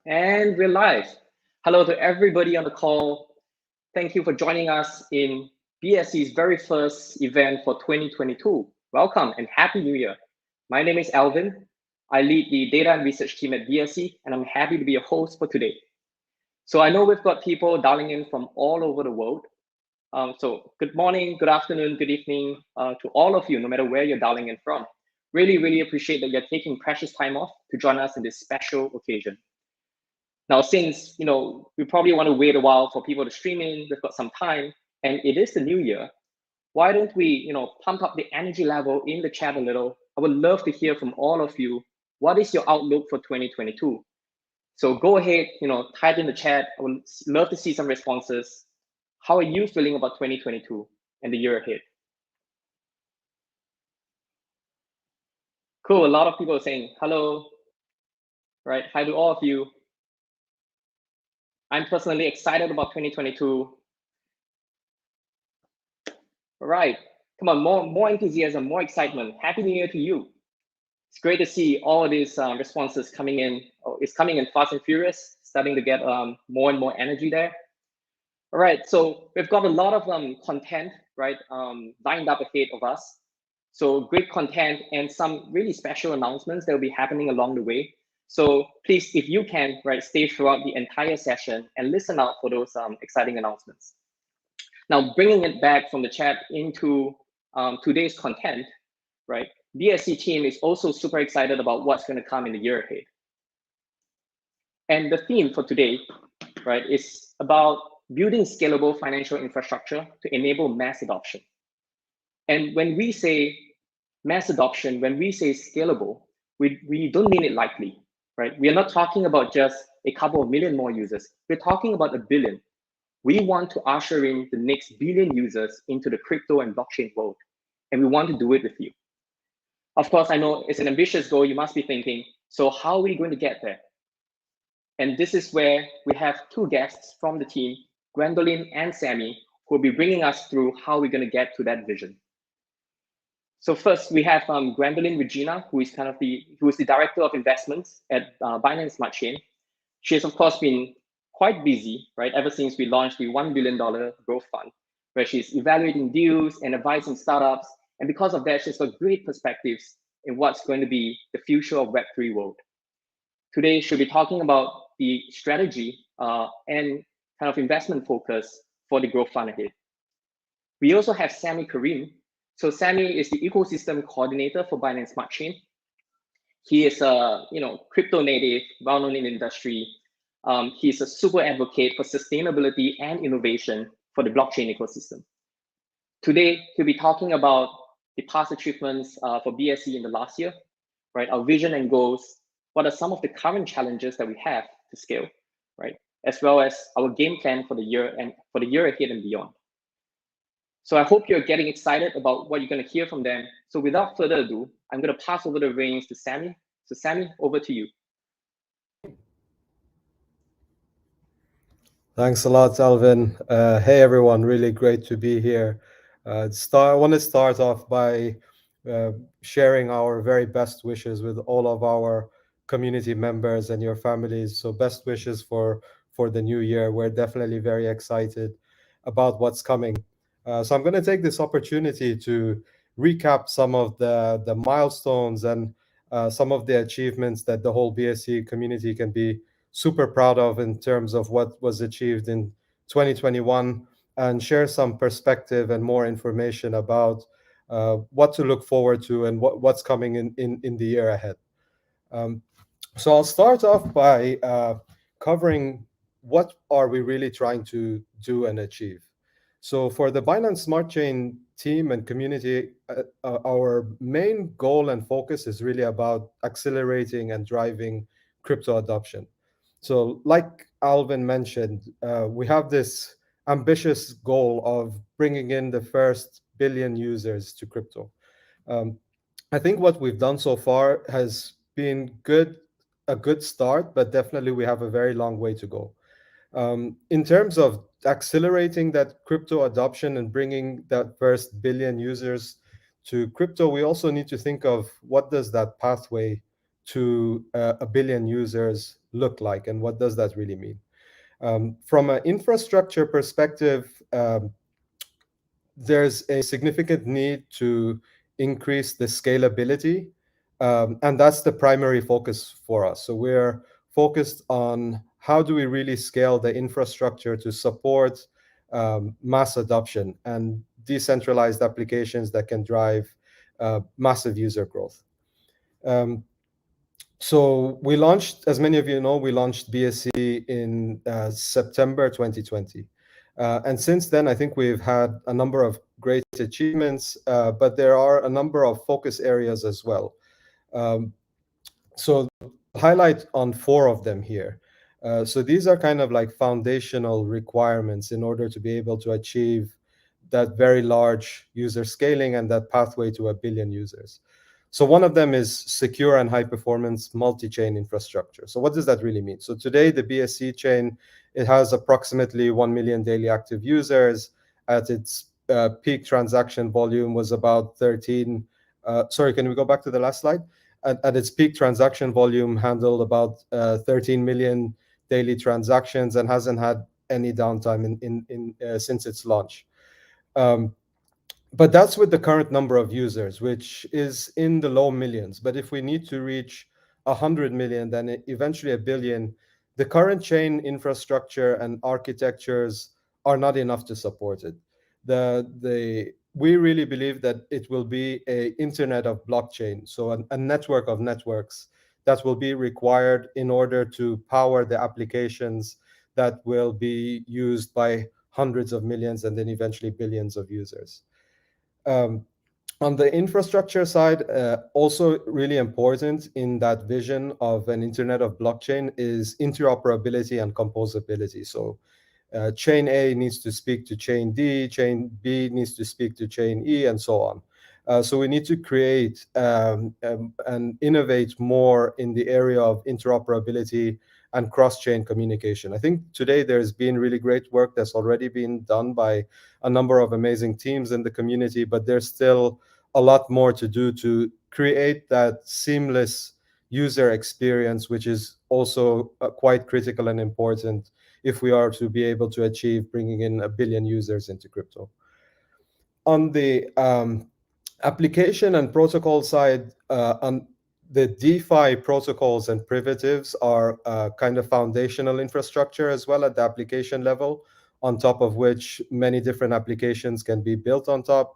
And we're live. Hello to everybody on the call. Thank you for joining us in BSC's very first event for 2022. Welcome and Happy New Year. My name is Alvin. I lead the data and research team at BSC, and I'm happy to be your host for today. So I know we've got people dialing in from all over the world. So good morning, good afternoon, good evening to all of you, no matter where you're dialing in from. Really appreciate that you're taking precious time off to join us in this special occasion. Now, since we probably want to wait a while for people to stream in, we've got some time, and it is the new year. Why don't we, pump up the energy level in the chat a little? I would love to hear from all of you. What is your outlook for 2022? So go ahead, type in the chat. I would love to see some responses. How are you feeling about 2022 and the year ahead? Cool. A lot of people are saying hello. Right. Hi to all of you. I'm personally excited about 2022. All right, come on, more enthusiasm, more excitement. Happy New Year to you. It's great to see all of these responses coming in. Oh, it's coming in fast and furious, starting to get more and more energy there. All right, so we've got a lot of content, right, lined up ahead of us. So great content and some really special announcements that will be happening along the way. So please, if you can, right, stay throughout the entire session and listen out for those exciting announcements. Now, bringing it back from the chat into today's content, right? BSC team is also super excited about what's going to come in the year ahead. And the theme for today, right, is about building scalable financial infrastructure to enable mass adoption. And when we say mass adoption, when we say scalable, we don't mean it lightly, right? We are not talking about just a couple of million more users. We're talking about a billion. We want to usher in the next billion users into the crypto and blockchain world, and we want to do it with you. Of course, I know it's an ambitious goal. You must be thinking, so how are we going to get there? And this is where we have two guests from the team, Gwendolyn and Sammy, who will be bringing us through how we're going to get to that vision. So first, we have Gwendolyn Regina, who is the director of investments at Binance Smart Chain. She has, of course, been quite busy, right, ever since we launched the $1 billion growth fund, where she's evaluating deals and advising startups. And because of that, she's got great perspectives in what's going to be the future of Web3 world. Today, she'll be talking about the strategy and kind of investment focus for the growth fund ahead. We also have Sammy Karim. So Sammy is the ecosystem coordinator for Binance Smart Chain. He is a crypto native, well-known in the industry. He's a super advocate for sustainability and innovation for the blockchain ecosystem. Today, he'll be talking about the past achievements for BSC in the last year, right? Our vision and goals. What are some of the current challenges that we have to scale, right? As well as our game plan for the year and for the year ahead and beyond. So I hope you're getting excited about what you're going to hear from them. So without further ado, I'm going to pass over the reins to Sammy. So Sammy, over to you. Thanks a lot, Alvin. Hey, everyone. Really great to be here. I want to start off by sharing our very best wishes with all of our community members and your families. So best wishes for the new year. We're definitely very excited about what's coming. So I'm going to take this opportunity to recap some of the milestones and some of the achievements that the whole BSC community can be super proud of in terms of what was achieved in 2021, and share some perspective and more information about what to look forward to and what's coming in the year ahead. So I'll start off by covering what are we really trying to do and achieve. So for the Binance Smart Chain team and community, our main goal and focus is really about accelerating and driving crypto adoption. So like Alvin mentioned, we have this ambitious goal of bringing in the first billion users to crypto. I think what we've done so far has been a good start, but definitely we have a very long way to go. In terms of accelerating that crypto adoption and bringing that first billion users to crypto, we also need to think of what does that pathway to a billion users look like, and what does that really mean? From an infrastructure perspective, there's a significant need to increase the scalability, and that's the primary focus for us. So we're focused on how do we really scale the infrastructure to support mass adoption and decentralized applications that can drive massive user growth. So we launched, as many of you know, we launched BSC in September 2020. And since then, I think we've had a number of great achievements, but there are a number of focus areas as well. So highlight on 4 of them here. So these are kind of like foundational requirements in order to be able to achieve that very large user scaling and that pathway to 1 billion users. So one of them is secure and high performance multi-chain infrastructure. So what does that really mean? So today the BSC chain, it has approximately 1 million daily active users. At its peak transaction volume was about 13. Sorry, can we go back to the last slide? At its peak transaction volume handled about 13 million daily transactions and hasn't had any downtime since its launch. But that's with the current number of users, which is in the low millions. But if we need to reach 100 million, then eventually 1 billion, the current chain infrastructure and architectures are not enough to support it. We really believe that it will be an internet of blockchain, so a network of networks that will be required in order to power the applications that will be used by hundreds of millions and then eventually billions of users. On the infrastructure side, also really important in that vision of an internet of blockchain is interoperability and composability. So chain A needs to speak to chain D, chain B needs to speak to chain E, and so on. So we need to create and innovate more in the area of interoperability and cross-chain communication. I think today there's been really great work that's already been done by a number of amazing teams in the community, but there's still a lot more to do to create that seamless user experience, which is also quite critical and important if we are to be able to achieve bringing in 1 billion users into crypto. On the application and protocol side, on the DeFi protocols and primitives are kind of foundational infrastructure as well at the application level, on top of which many different applications can be built on top.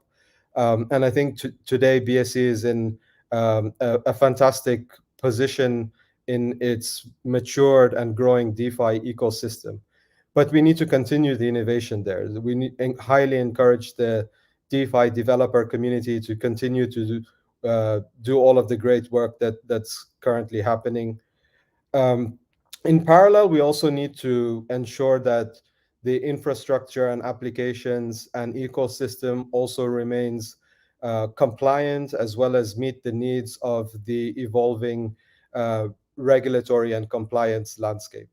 And I think today BSC is in a fantastic position in its matured and growing DeFi ecosystem. But we need to continue the innovation there. We need highly encourage the DeFi developer community to continue to do all of the great work that's currently happening. In parallel, we also need to ensure that the infrastructure and applications and ecosystem also remains compliant, as well as meet the needs of the evolving regulatory and compliance landscape.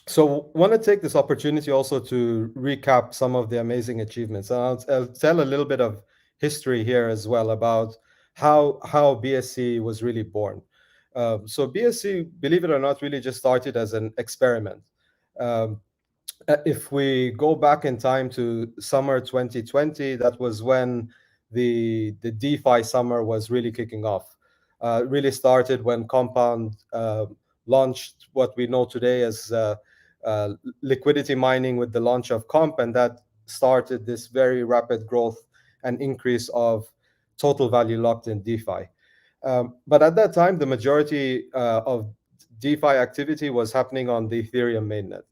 So want to take this opportunity also to recap some of the amazing achievements. I'll tell a little bit of history here as well about how BSC was really born. So BSC, believe it or not, really just started as an experiment. If we go back in time to summer 2020, that was when the DeFi summer was really kicking off. Really started when Compound launched what we know today as liquidity mining with the launch of Comp, and that started this very rapid growth and increase of total value locked in DeFi. But at that time, the majority of DeFi activity was happening on the Ethereum mainnet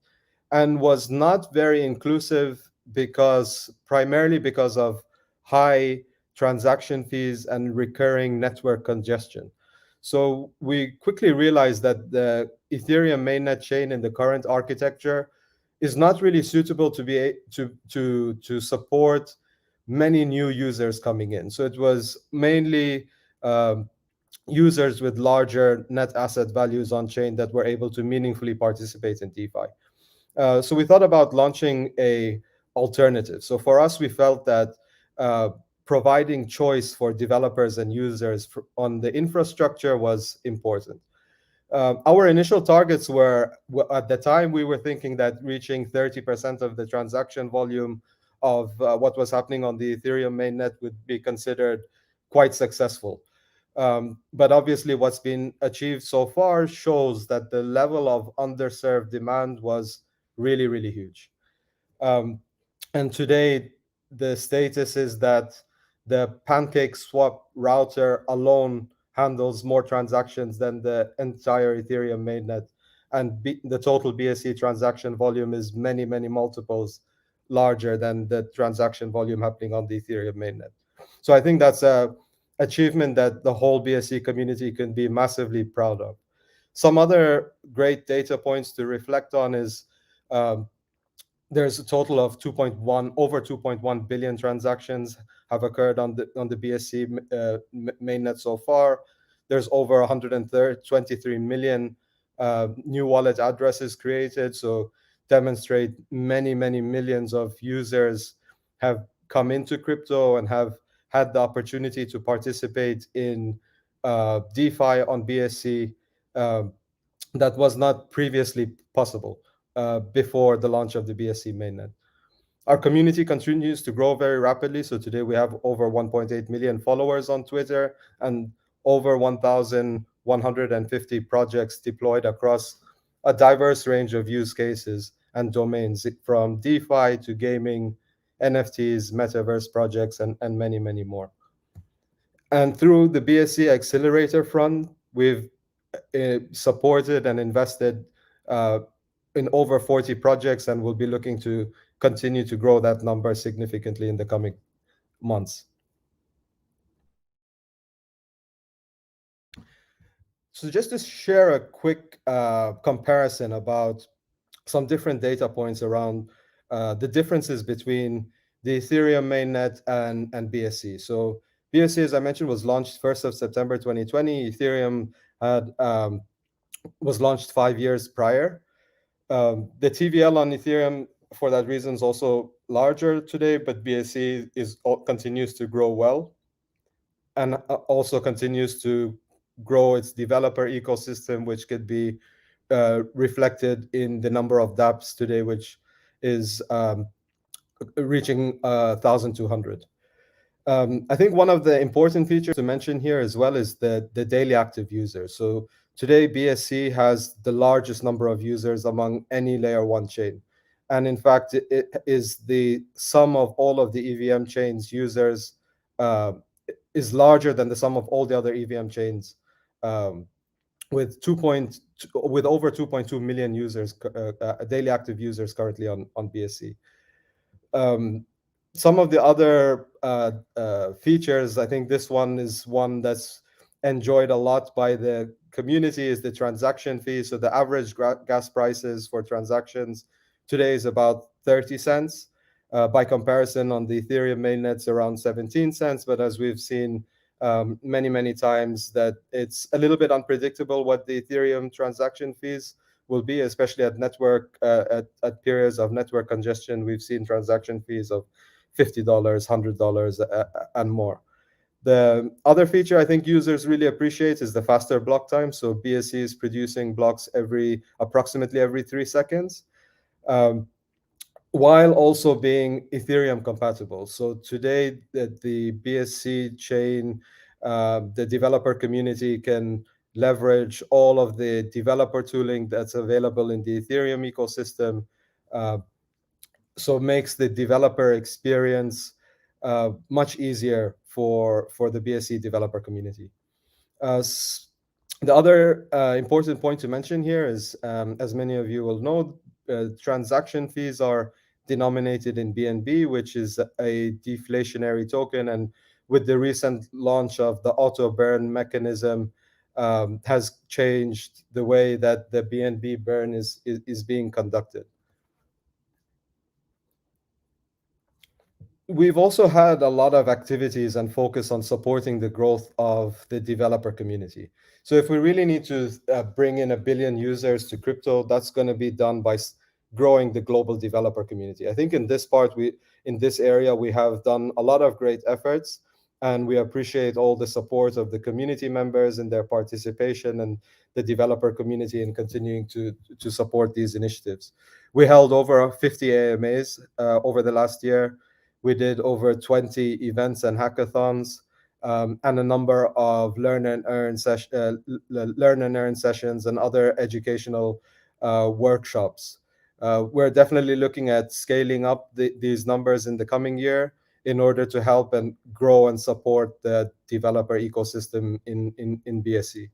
and was not very inclusive primarily because of high transaction fees and recurring network congestion. So we quickly realized that the Ethereum mainnet chain in the current architecture is not really suitable to support many new users coming in. So it was mainly users with larger net asset values on chain that were able to meaningfully participate in DeFi. So we thought about launching a alternative. So for us, we felt that providing choice for developers and users on the infrastructure was important. Our initial targets were, at the time, we were thinking that reaching 30% of the transaction volume of what was happening on the Ethereum mainnet would be considered quite successful. But obviously, what's been achieved so far shows that the level of underserved demand was really, really huge. And today, the status is that the Pancake Swap router alone handles more transactions than the entire Ethereum mainnet. And the total BSC transaction volume is many, many multiples larger than the transaction volume happening on the Ethereum mainnet. So I think that's a achievement that the whole BSC community can be massively proud of. Some other great data points to reflect on is there's a total of over 2.1 billion transactions have occurred on the BSC mainnet so far. There's over 123 million new wallet addresses created, so demonstrate many millions of users have come into crypto and have had the opportunity to participate in DeFi on BSC that was not previously possible before the launch of the BSC mainnet. Our community continues to grow very rapidly. So today we have over 1.8 million followers on Twitter and over 1,150 projects deployed across a diverse range of use cases and domains, from DeFi to gaming, NFTs, metaverse projects, and many, many more. And through the BSC Accelerator Fund, we've supported and invested in over 40 projects, and we'll be looking to continue to grow that number significantly in the coming months. So just to share a quick comparison about some different data points around the differences between the Ethereum mainnet and BSC. So BSC, as I mentioned, was launched 1st of September 2020. Ethereum was launched 5 years prior. The TVL on Ethereum, for that reason, is also larger today, but BSC continues to grow well and also continues to grow its developer ecosystem, which could be reflected in the number of dApps today, which is reaching 1,200. I think one of the important features to mention here as well is the daily active users. So today, BSC has the largest number of users among any layer 1 chain. And in fact, it is the sum of all of the EVM chains users is larger than the sum of all the other EVM chains, with over 2.2 million users, daily active users currently on BSC. Some of the other features, I think this one is one that's enjoyed a lot by the community, is the transaction fee. So the average gas prices for transactions today is about 30 cents. By comparison, on the Ethereum mainnet's around 17 cents. But as we've seen many times, that it's a little bit unpredictable what the Ethereum transaction fees will be, especially at at periods of network congestion. We've seen transaction fees of $50, $100, and more. The other feature I think users really appreciate is the faster block time. So BSC is producing blocks approximately every 3 seconds, while also being Ethereum compatible. So today, the BSC chain, the developer community can leverage all of the developer tooling that's available in the Ethereum ecosystem. So it makes the developer experience much easier for the BSC developer community. The other important point to mention here is, as many of you will know, transaction fees are denominated in BNB, which is a deflationary token. And with the recent launch of the auto burn mechanism, has changed the way that the BNB burn is being conducted. We've also had a lot of activities and focus on supporting the growth of the developer community. So if we really need to bring in 1 billion users to crypto, that's going to be done by growing the global developer community. I think in this part, in this area, we have done a lot of great efforts, and we appreciate all the support of the community members and their participation, and the developer community in continuing to support these initiatives. We held over 50 AMAs over the last year. We did over 20 events and hackathons, and a number of learn and earn sessions and other educational workshops. We're definitely looking at scaling up these numbers in the coming year in order to help and grow and support the developer ecosystem in BSC.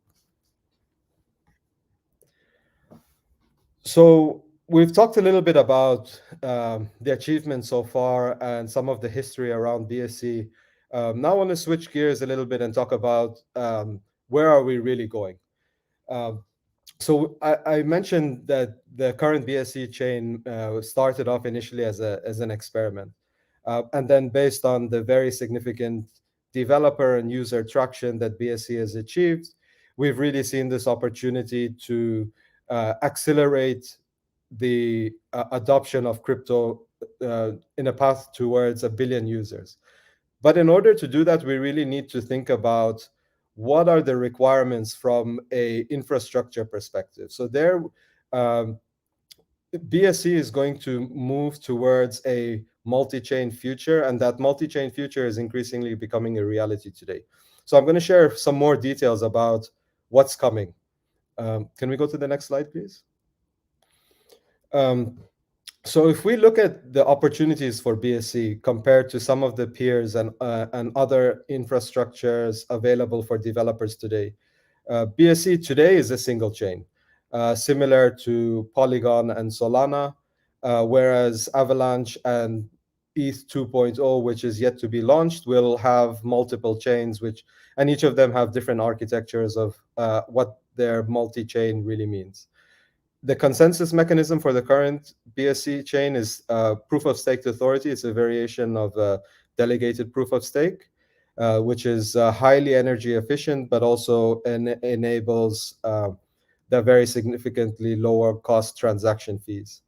So we've talked a little bit about the achievements so far and some of the history around BSC. Now I want to switch gears a little bit and talk about where are we really going. Um, so I mentioned that the current BSC chain started off initially as an experiment, and then based on the very significant developer and user traction that BSC has achieved, we've really seen this opportunity to accelerate the adoption of crypto in a path towards 1 billion users. But in order to do that, we really need to think about what are the requirements from a infrastructure perspective. So there, BSC is going to move towards a multi-chain future, and that multi-chain future is increasingly becoming a reality today. So I'm going to share some more details about what's coming. Can we go to the next slide, please? So if we look at the opportunities for BSC compared to some of the peers and other infrastructures available for developers today, BSC today is a single chain, similar to Polygon and Solana, whereas Avalanche and ETH 2.0, which is yet to be launched, will have multiple chains, and each of them have different architectures of what their multi-chain really means. The consensus mechanism for the current BSC chain is proof of stake authority. It's a variation of delegated proof of stake, which is highly energy efficient, but also enables the very significantly lower cost transaction fees.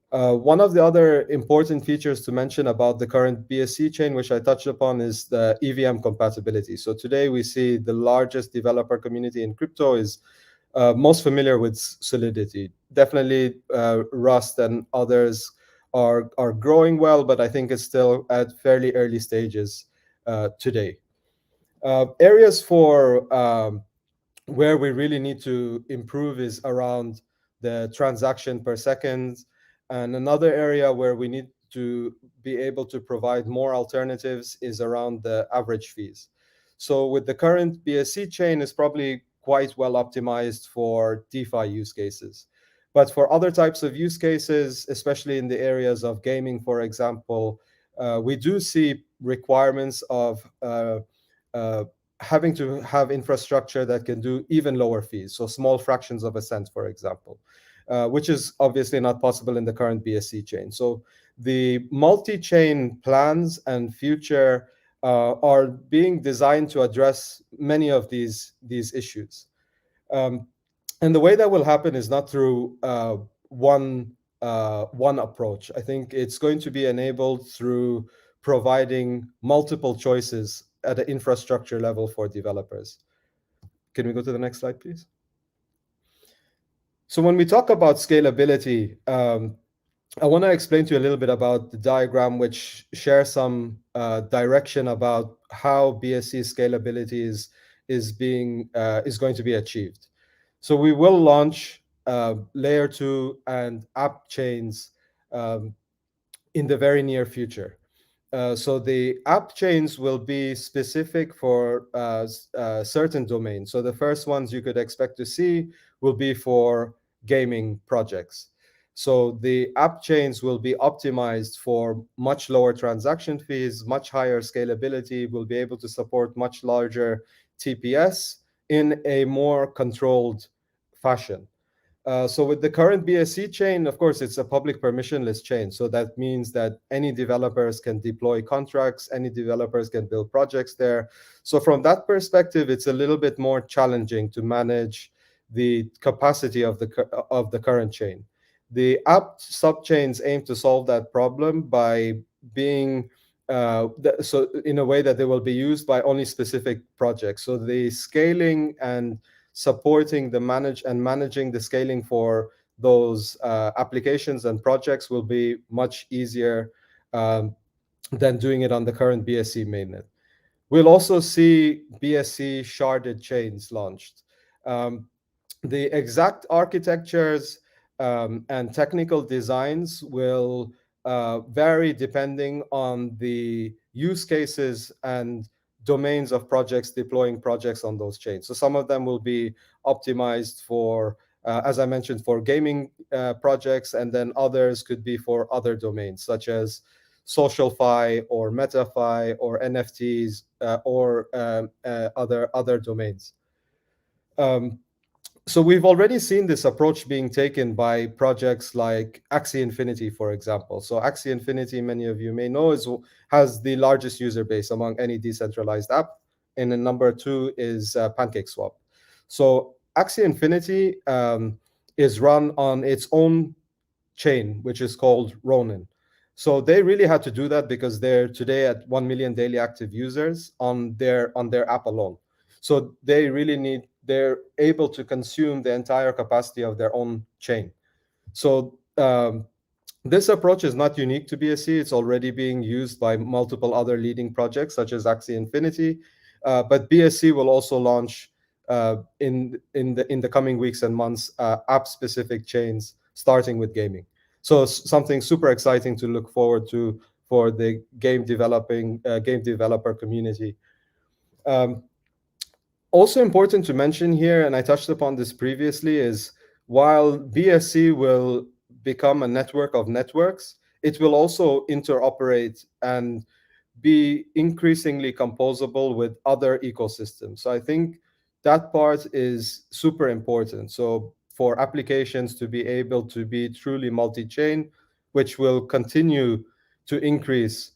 One of the other important features to mention about the current BSC chain, which I touched upon, is the EVM compatibility. So today we see the largest developer community in crypto is most familiar with Solidity. Definitely Rust and others are growing well, but I think it's still at fairly early stages today. Areas for where we really need to improve is around the transaction per second. And another area where we need to be able to provide more alternatives is around the average fees. So with the current BSC chain, is probably quite well optimized for DeFi use cases. But for other types of use cases, especially in the areas of gaming, for example, we do see requirements of having to have infrastructure that can do even lower fees, so small fractions of a cent, for example, which is obviously not possible in the current BSC chain. So the multi-chain plans and future are being designed to address many of these issues. And the way that will happen is not through one approach. I think it's going to be enabled through providing multiple choices at an infrastructure level for developers. Can we go to the next slide, please? So when we talk about scalability, I want to explain to you a little bit about the diagram, which shares some direction about how BSC scalability is going to be achieved. So we will launch layer 2 and app chains in the very near future. So the app chains will be specific for certain domains. So the first ones you could expect to see will be for gaming projects. So the app chains will be optimized for much lower transaction fees, much higher scalability, will be able to support much larger TPS in a more controlled fashion. So with the current BSC chain, of course, it's a public permissionless chain. So that means that any developers can deploy contracts, any developers can build projects there. So from that perspective, it's a little bit more challenging to manage the capacity of the current chain. The app subchains aim to solve that problem by being so in a way that they will be used by only specific projects. So the scaling and supporting the managing the scaling for those applications and projects will be much easier um, than doing it on the current BSC mainnet. We'll also see BSC sharded chains launched. Um, the exact architectures and technical designs will vary depending on the use cases and domains of projects deploying projects on those chains. So some of them will be optimized for, as I mentioned, for gaming projects, and then others could be for other domains such as social fi or metafi or NFTs or other domains. Um, so we've already seen this approach being taken by projects like Axie Infinity, for example. So Axie Infinity, many of you may know, has the largest user base among any decentralized app. And then number two is PancakeSwap. So Axie Infinity is run on its own chain, which is called Ronin. So they really had to do that because they're today at 1 million daily active users on their app alone. So they really they're able to consume the entire capacity of their own chain. So this approach is not unique to BSC. It's already being used by multiple other leading projects such as Axie Infinity. But BSC will also launch in the coming weeks and months app specific chains starting with gaming. So something super exciting to look forward to for the game developer community. Um, Also important to mention here, and I touched upon this previously, is while BSC will become a network of networks, it will also interoperate and be increasingly composable with other ecosystems. So I think that part is super important. So for applications to be able to be truly multi-chain, which will continue to increase,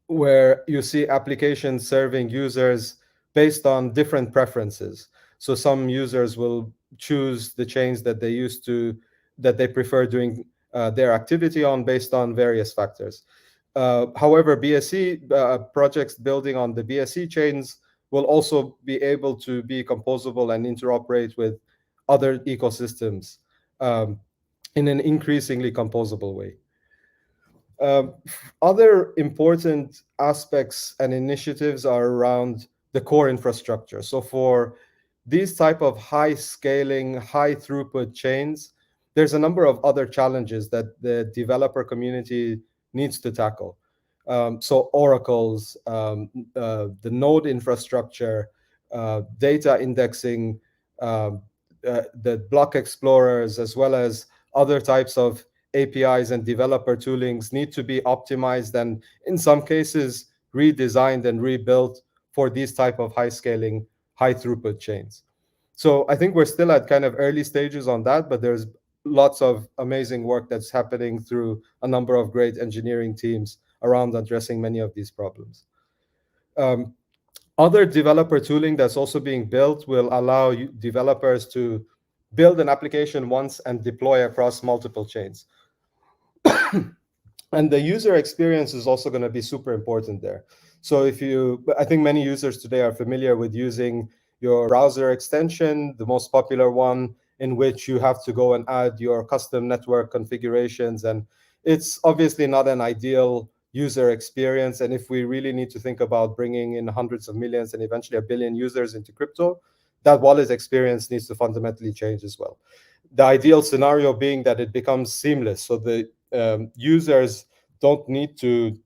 where you see applications serving users based on different preferences. So some users will choose the chains that they prefer doing their activity on based on various factors. However, BSC projects building on the BSC chains will also be able to be composable and interoperate with other ecosystems in an increasingly composable way. Um, Other important aspects and initiatives are around the core infrastructure. So for these type of high scaling, high throughput chains, there's a number of other challenges that the developer community needs to tackle. So oracles, the node infrastructure, data indexing, the block explorers, as well as other types of APIs and developer toolings need to be optimized and in some cases redesigned and rebuilt for these type of high scaling, high throughput chains. So I think we're still at kind of early stages on that, but there's lots of amazing work that's happening through a number of great engineering teams around addressing many of these problems. Um, Other developer tooling that's also being built will allow developers to build an application once and deploy across multiple chains. And the user experience is also going to be super important there. So I think many users today are familiar with using your browser extension, the most popular one, in which you have to go and add your custom network configurations. And it's obviously not an ideal user experience. And if we really need to think about bringing in hundreds of millions and eventually a billion users into crypto, that wallet experience needs to fundamentally change as well. The ideal scenario being that it becomes seamless. So the users don't need to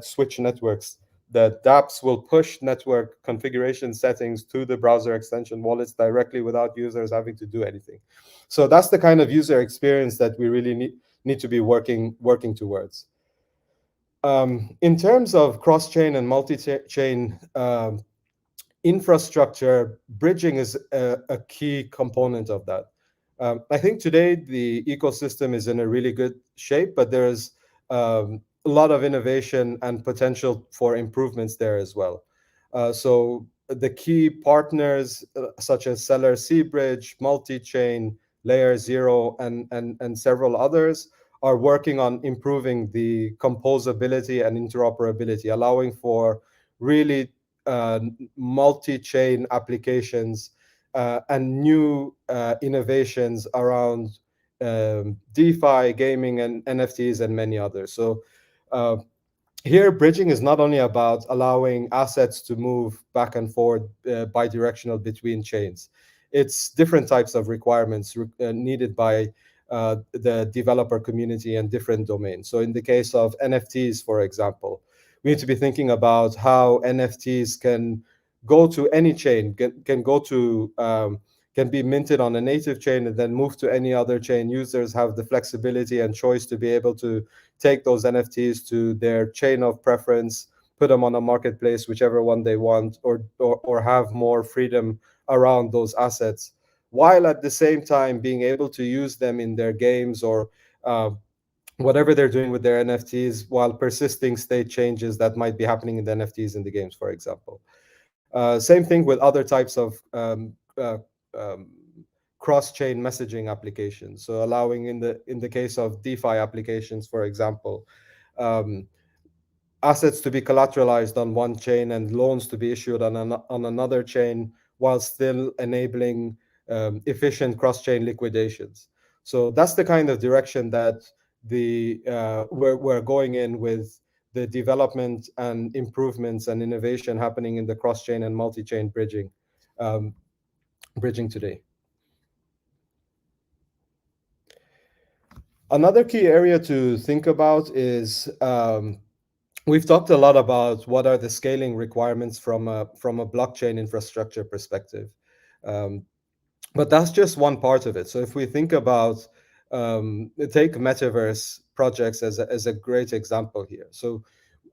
switch networks. The dApps will push network configuration settings to the browser extension wallets directly without users having to do anything. So that's the kind of user experience that we really need to be working towards. In terms of cross-chain and multi-chain infrastructure, bridging is a key component of that. I think today the ecosystem is in a really good shape, but there's a lot of innovation and potential for improvements there as well. So the key partners such as Seller Seabridge, Multi-Chain, Layer Zero, and several others are working on improving the composability and interoperability, allowing for really multi-chain applications and new innovations around DeFi, gaming, and NFTs, and many others. So uh, here, bridging is not only about allowing assets to move back and forth bi-directional between chains. It's different types of requirements needed by the developer community and different domains. So in the case of NFTs, for example, we need to be thinking about how NFTs can go to any chain, can go to can be minted on a native chain and then move to any other chain. Users have the flexibility and choice to be able to take those NFTs to their chain of preference, put them on a marketplace, whichever one they want, or have more freedom around those assets, while at the same time being able to use them in their games or whatever they're doing with their NFTs, while persisting state changes that might be happening in the NFTs in the games, for example. Same thing with other types of um, cross-chain messaging applications. So allowing in the case of DeFi applications, for example, um, assets to be collateralized on one chain and loans to be issued on another chain, while still enabling efficient cross-chain liquidations. So that's the kind of direction that we're going in with the development and improvements and innovation happening in the cross-chain and multi-chain um, bridging today. Another key area to think about is we've talked a lot about what are the scaling requirements from a blockchain infrastructure perspective, um, but that's just one part of it. So if we think about take metaverse projects as a great example here. So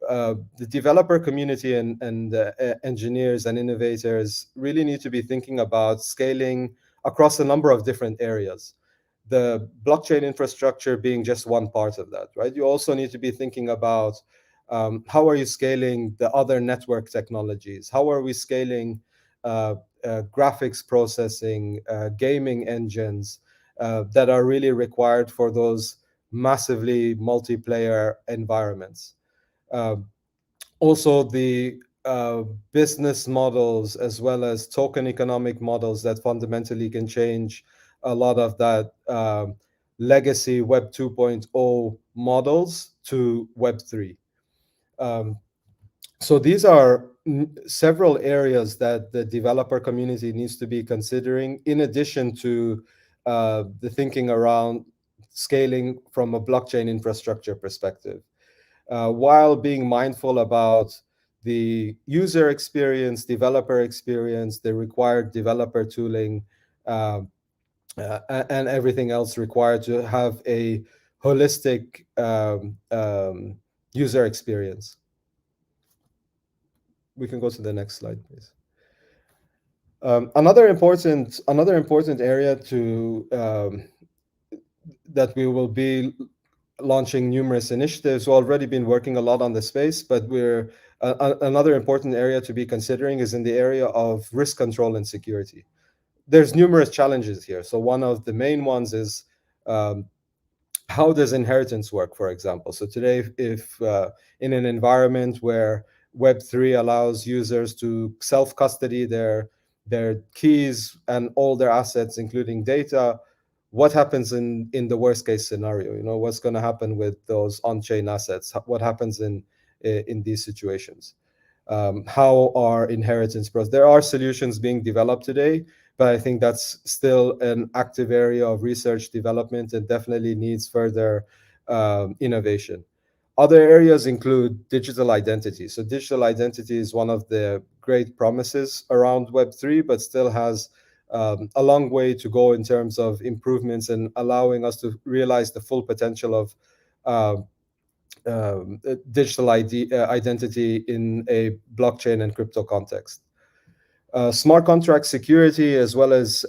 the developer community and engineers and innovators really need to be thinking about scaling across a number of different areas. The blockchain infrastructure being just one part of that, right? You also need to be thinking about how are you scaling the other network technologies? How are we scaling graphics processing, gaming engines that are really required for those massively multiplayer environments? Uh, Also, the business models as well as token economic models that fundamentally can change a lot of that legacy Web 2.0 models to Web 3. Um, so these are several areas that the developer community needs to be considering, in addition to the thinking around scaling from a blockchain infrastructure perspective, while being mindful about the user experience, developer experience, the required developer tooling, uh, and everything else required to have a holistic user experience. We can go to the next slide, please. Another important area to that we will be launching numerous initiatives. We've already been working a lot on the space, but we're another important area to be considering is in the area of risk control and security. There's numerous challenges here. So one of the main ones is um, how does inheritance work, for example? So today, if in an environment where Web3 allows users to self-custody their keys and all their assets, including data, what happens in the worst case scenario? What's going to happen with those on-chain assets? What happens in these situations? How are inheritance process? There are solutions being developed today, but I think that's still an active area of research development and definitely needs further innovation. Other areas include digital identity. So digital identity is one of the great promises around Web3, but still has a long way to go in terms of improvements and allowing us to realize the full potential of uh, digital identity in a blockchain and crypto context. Smart contract security, as well as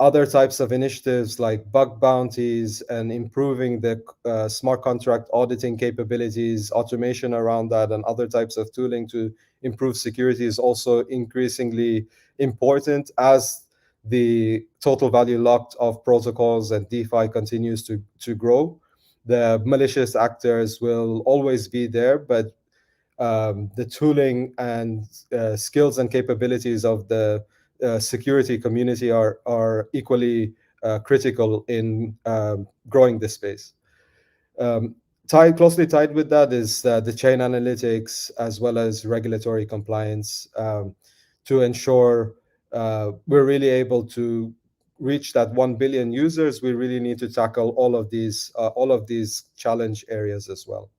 other types of initiatives like bug bounties and improving the smart contract auditing capabilities, automation around that, and other types of tooling to improve security is also increasingly important as the total value locked of protocols and DeFi continues to grow. The malicious actors will always be there, but the tooling and skills and capabilities of the security community are equally critical in growing this space. Um, closely tied with that is the chain analytics as well as regulatory compliance to ensure we're really able to reach that 1 billion users. We really need to tackle all of these challenge areas as well.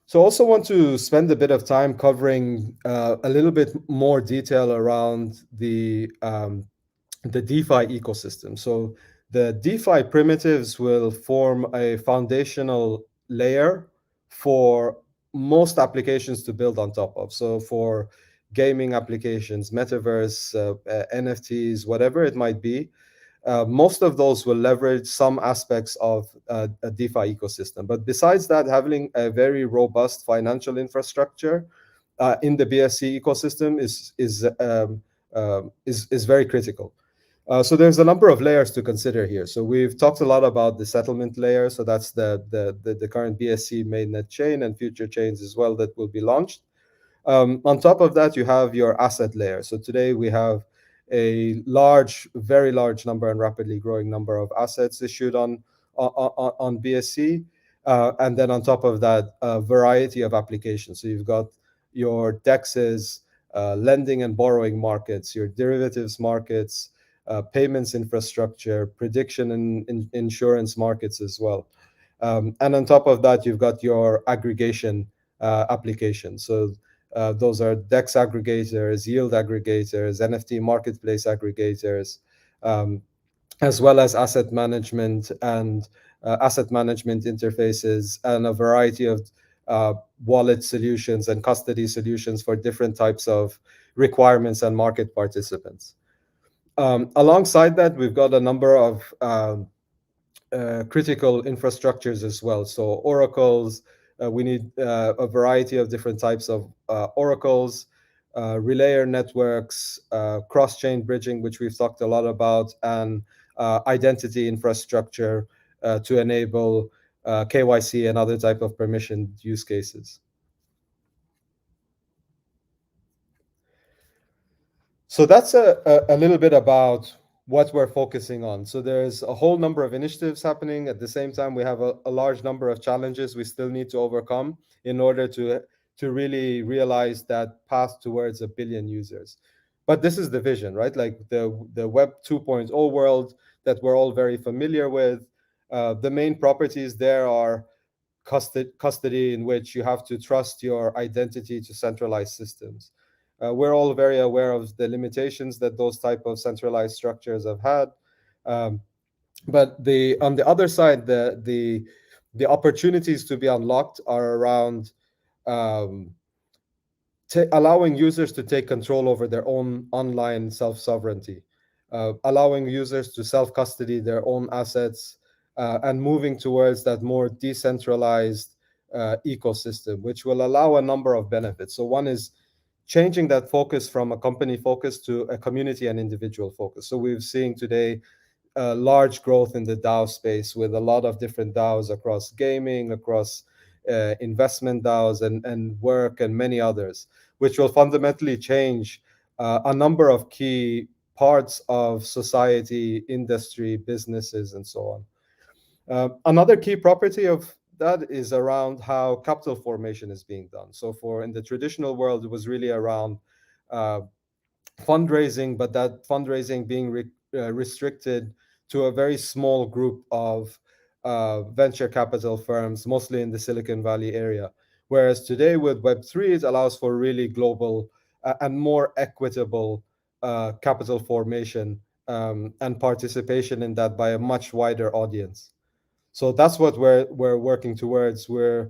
So also want to spend a bit of time covering a little bit more detail around the DeFi ecosystem. So the DeFi primitives will form a foundational layer for most applications to build on top of. So for gaming applications, metaverse, NFTs, whatever it might be, most of those will leverage some aspects of a DeFi ecosystem. But besides that, having a very robust financial infrastructure in the BSC ecosystem is very critical. So there's a number of layers to consider here. So we've talked a lot about the settlement layer. So that's the current BSC mainnet chain and future chains as well that will be launched. On top of that, you have your asset layer. So today we have a very large number and rapidly growing number of assets issued on BSC. And then on top of that, a variety of applications. So you've got your DEXs, lending and borrowing markets, your derivatives markets, payments infrastructure, prediction and insurance markets as well. And on top of that, you've got your aggregation applications. So those are DEX aggregators, yield aggregators, NFT marketplace aggregators, as well as asset management and asset management interfaces, and a variety of wallet solutions and custody solutions for different types of requirements and market participants. Alongside that, we've got a number of critical infrastructures as well. So oracles, we need a variety of different types of oracles, relayer networks, cross-chain bridging, which we've talked a lot about, and identity infrastructure to enable KYC and other type of permissioned use cases. So that's a little bit about what we're focusing on. So there's a whole number of initiatives happening. At the same time, we have a large number of challenges we still need to overcome in order to really realize that path towards 1 billion users. But this is the vision, right? Like the Web 2.0 world that we're all very familiar with. The main properties there are custody, in which you have to trust your identity to centralized systems. We're all very aware of the limitations that those type of centralized structures have had. But on the other side, the opportunities to be unlocked are around allowing users to take control over their own online self-sovereignty, allowing users to self-custody their own assets, and moving towards that more decentralized ecosystem, which will allow a number of benefits. So one is changing that focus from a company focus to a community and individual focus. So we've seen today large growth in the DAO space with a lot of different DAOs across gaming, across investment DAOs and work and many others, which will fundamentally change a number of key parts of society, industry, businesses, and so on. Another key property of that is around how capital formation is being done. So in the traditional world, it was really around fundraising, but that fundraising being restricted to a very small group of venture capital firms, mostly in the Silicon Valley area. Whereas today with Web3, it allows for really global and more equitable capital formation and participation in that by a much wider audience. So that's what we're working towards. We're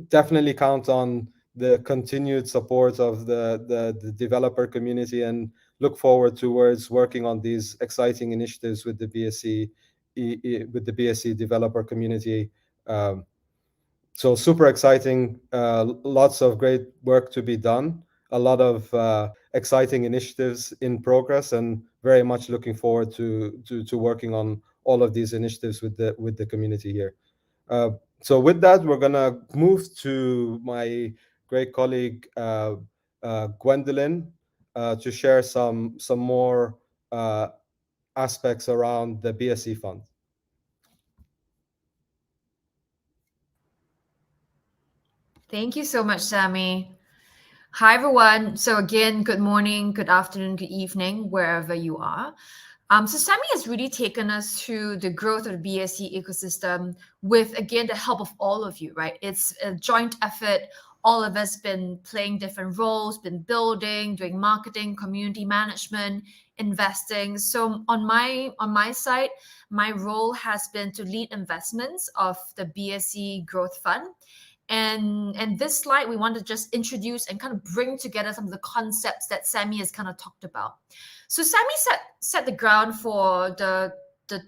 definitely count on the continued support of the developer community and look forward towards working on these exciting initiatives with the BSC developer community. So super exciting, lots of great work to be done. a lot of exciting initiatives in progress, and very much looking forward to working on all of these initiatives with the community here. So with that, we're gonna move to my great colleague Gwendolyn to share some more aspects around the BSC fund. Thank you so much, Sammy. Hi, everyone. So, again, good morning, good afternoon, good evening, wherever you are. So, Sammy has really taken us through the growth of the BSC ecosystem with, again, the help of all of you, right? It's a joint effort. All of us been playing different roles, been building, doing marketing, community management, investing. So on my side, my role has been to lead investments of the BSC Growth Fund. And this slide, we want to just introduce and kind of bring together some of the concepts that Sammy has kind of talked about. So Sammy set the ground for the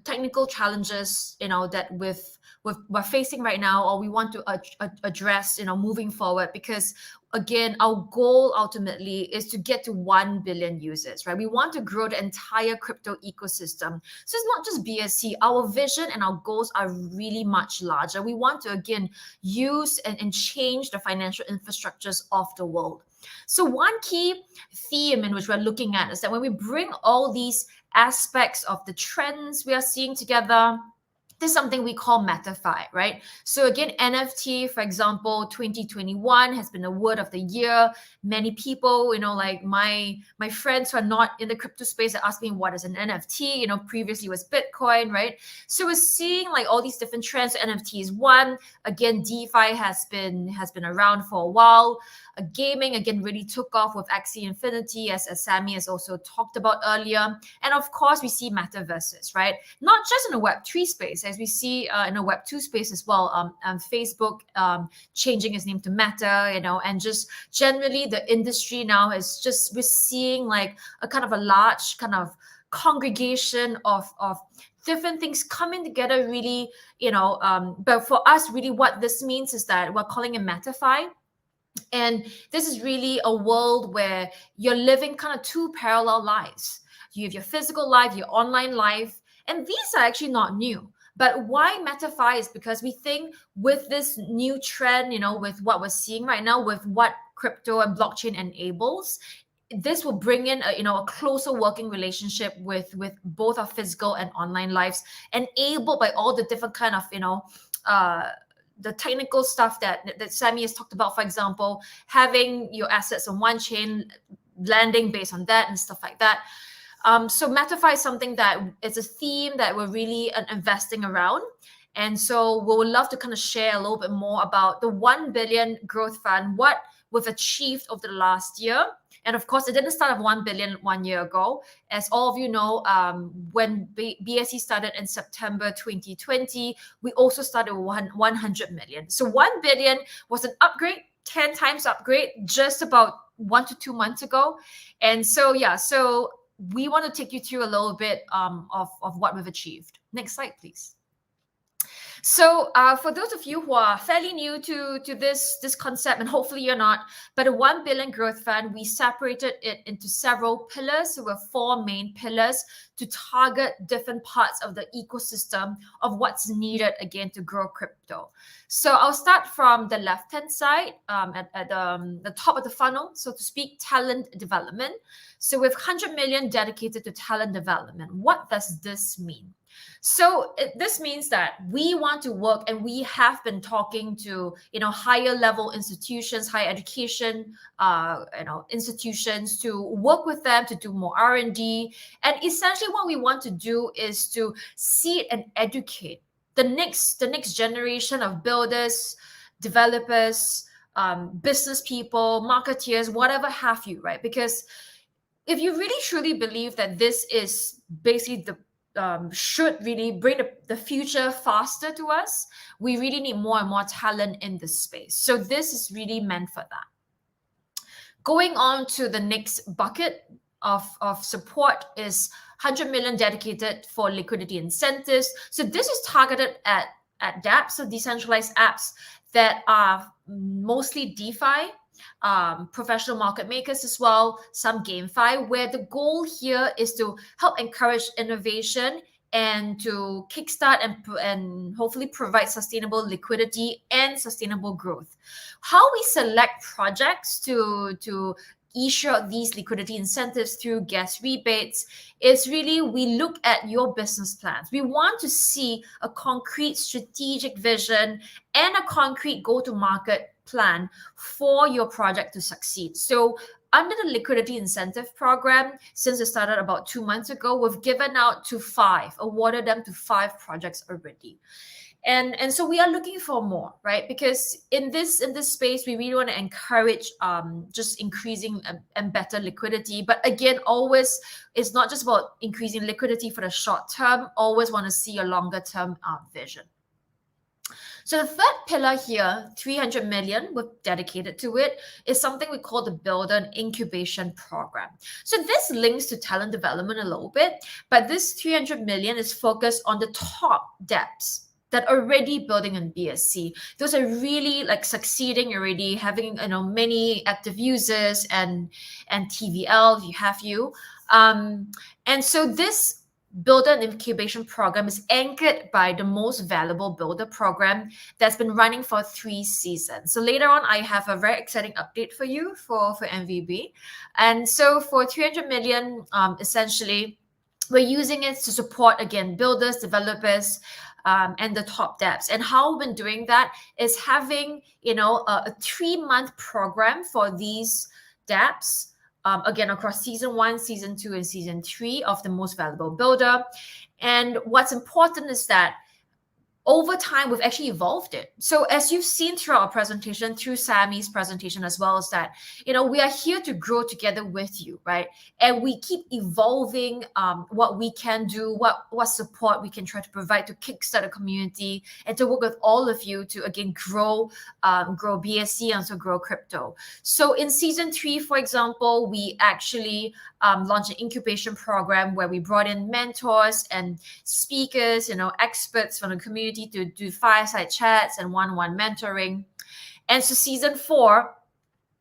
technical challenges, that we're facing right now, or we want to address, moving forward. Because again, our goal ultimately is to get to 1 billion users, right? We want to grow the entire crypto ecosystem. So it's not just BSC. Our vision and our goals are really much larger. We want to, again, use and change the financial infrastructures of the world. So one key theme in which we're looking at is that when we bring all these aspects of the trends we are seeing together, this is something we call MetaFi, right? So again, NFT, for example, 2021 has been the word of the year. Many people, like my friends who are not in the crypto space are asking what is an NFT. Previously was Bitcoin, right? So we're seeing like all these different trends. NFT is one. Again, DeFi has been around for a while. Gaming again really took off with Axie Infinity, as Sammy has also talked about earlier. And of course, we see metaverses, right? Not just in the Web3 space, as we see in a Web2 space as well. Facebook changing its name to Meta, and just generally the industry now is just, we're seeing like a kind of a large kind of congregation of different things coming together really, but for us, really what this means is that we're calling it MetaFi. And this is really a world where you're living kind of two parallel lives. You have your physical life, your online life, and these are actually not new. But why MetaFi is because we think with this new trend, with what we're seeing right now, with what crypto and blockchain enables, this will bring in a closer working relationship with both our physical and online lives, enabled by all the different kind of the technical stuff that Sammy has talked about. For example, having your assets on one chain, landing based on that and stuff like that. So MetaFi is something that it's a theme that we're really investing around. And so we would love to kind of share a little bit more about the 1 billion growth fund, what we've achieved over the last year. And of course, it didn't start at 1 billion 1 year ago. As all of you know, when BSC started in September 2020, we also started 100 million. So 1 billion was an upgrade, 10 times upgrade, just about 1 to 2 months ago. And so, so we want to take you through a little bit of what we've achieved. Next slide, please. So for those of you who are fairly new to this concept, and hopefully you're not, but a 1 billion growth fund, we separated it into several pillars. So we have 4 main pillars to target different parts of the ecosystem of what's needed, again, to grow crypto. So I'll start from the left-hand side at the top of the funnel, so to speak, talent development. So we have 100 million dedicated to talent development. What does this mean? So this means that we want to work, and we have been talking to higher level institutions, higher education institutions, to work with them to do more R&D. And essentially what we want to do is to seed and educate the next generation of builders, developers, business people, marketeers, whatever have you, right? Because if you really truly believe that this is basically should really bring the future faster to us, we really need more and more talent in this space. So this is really meant for that. Going on to the next bucket of support is 100 million dedicated for liquidity incentives. So this is targeted at dApps, so decentralized apps that are mostly DeFi. professional market makers as well, some GameFi, where the goal here is to help encourage innovation and to kickstart and hopefully provide sustainable liquidity and sustainable growth. How we select projects to issue out these liquidity incentives through gas rebates is really we look at your business plans. We want to see a concrete strategic vision and a concrete go-to-market plan for your project to succeed. So under the liquidity incentive program, since it started about 2 months ago, we've given out to 5, awarded them to 5 projects already. And so we are looking for more, right? Because in this space, we really want to encourage just increasing and better liquidity. But again, always it's not just about increasing liquidity for the short term. Always want to see a longer term vision. So the third pillar here, 300 million, we've dedicated to it, is something we call the Builder and Incubation Program. So this links to talent development a little bit, but this 300 million is focused on the top depths that are already building in BSC. Those are really like succeeding already, having many active users and TVL, if you have you. And so this Builder and Incubation Program is anchored by the Most Valuable Builder Program that's been running for 3 seasons. So later on, I have a very exciting update for you for MVB. And so for 300 million, essentially, we're using it to support, again, builders, developers, and the top devs. And how we've been doing that is having, a 3-month program for these devs, again, across season 1, season 2, and season 3 of the Most Valuable Builder. And what's important is that over time, we've actually evolved it. So as you've seen through our presentation, through Sammy's presentation as well, is that, we are here to grow together with you, right? And we keep evolving what we can do, what support we can try to provide to kickstart a community and to work with all of you to, again, grow BSC and also grow crypto. So in season 3, for example, we actually launched an incubation program where we brought in mentors and speakers, experts from the community to do fireside chats and one-on-one mentoring. And so season 4,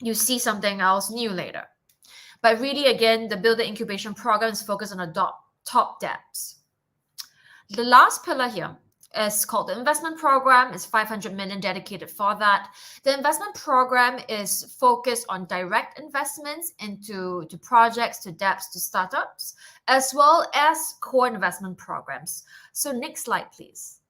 you see something else new later. But really, again, the Builder Incubation Program is focused on the top depths. The last pillar here is called the investment program. It's 500 million dedicated for that. The investment program is focused on direct investments into projects, to depths, to startups, as well as core investment programs. So next slide, please.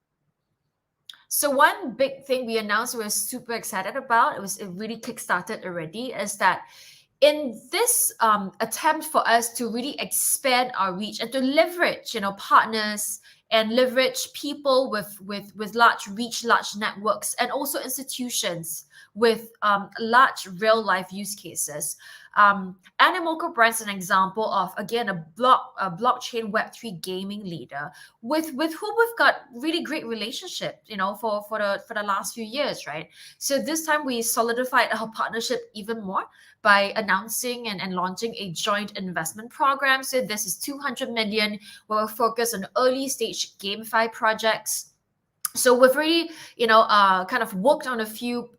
So one big thing we announced we're super excited about, it really kickstarted already, is that in this attempt for us to really expand our reach and to leverage, partners and leverage people with large reach, large networks, and also institutions with large real life use cases. Animoca Brands is an example of, again, a blockchain Web3 gaming leader with whom we've got really great relationship, for the last few years, right? So this time we solidified our partnership even more by announcing and launching a joint investment program. So this is 200 million, where we're focused on early stage GameFi projects. So we've really, kind of worked on a few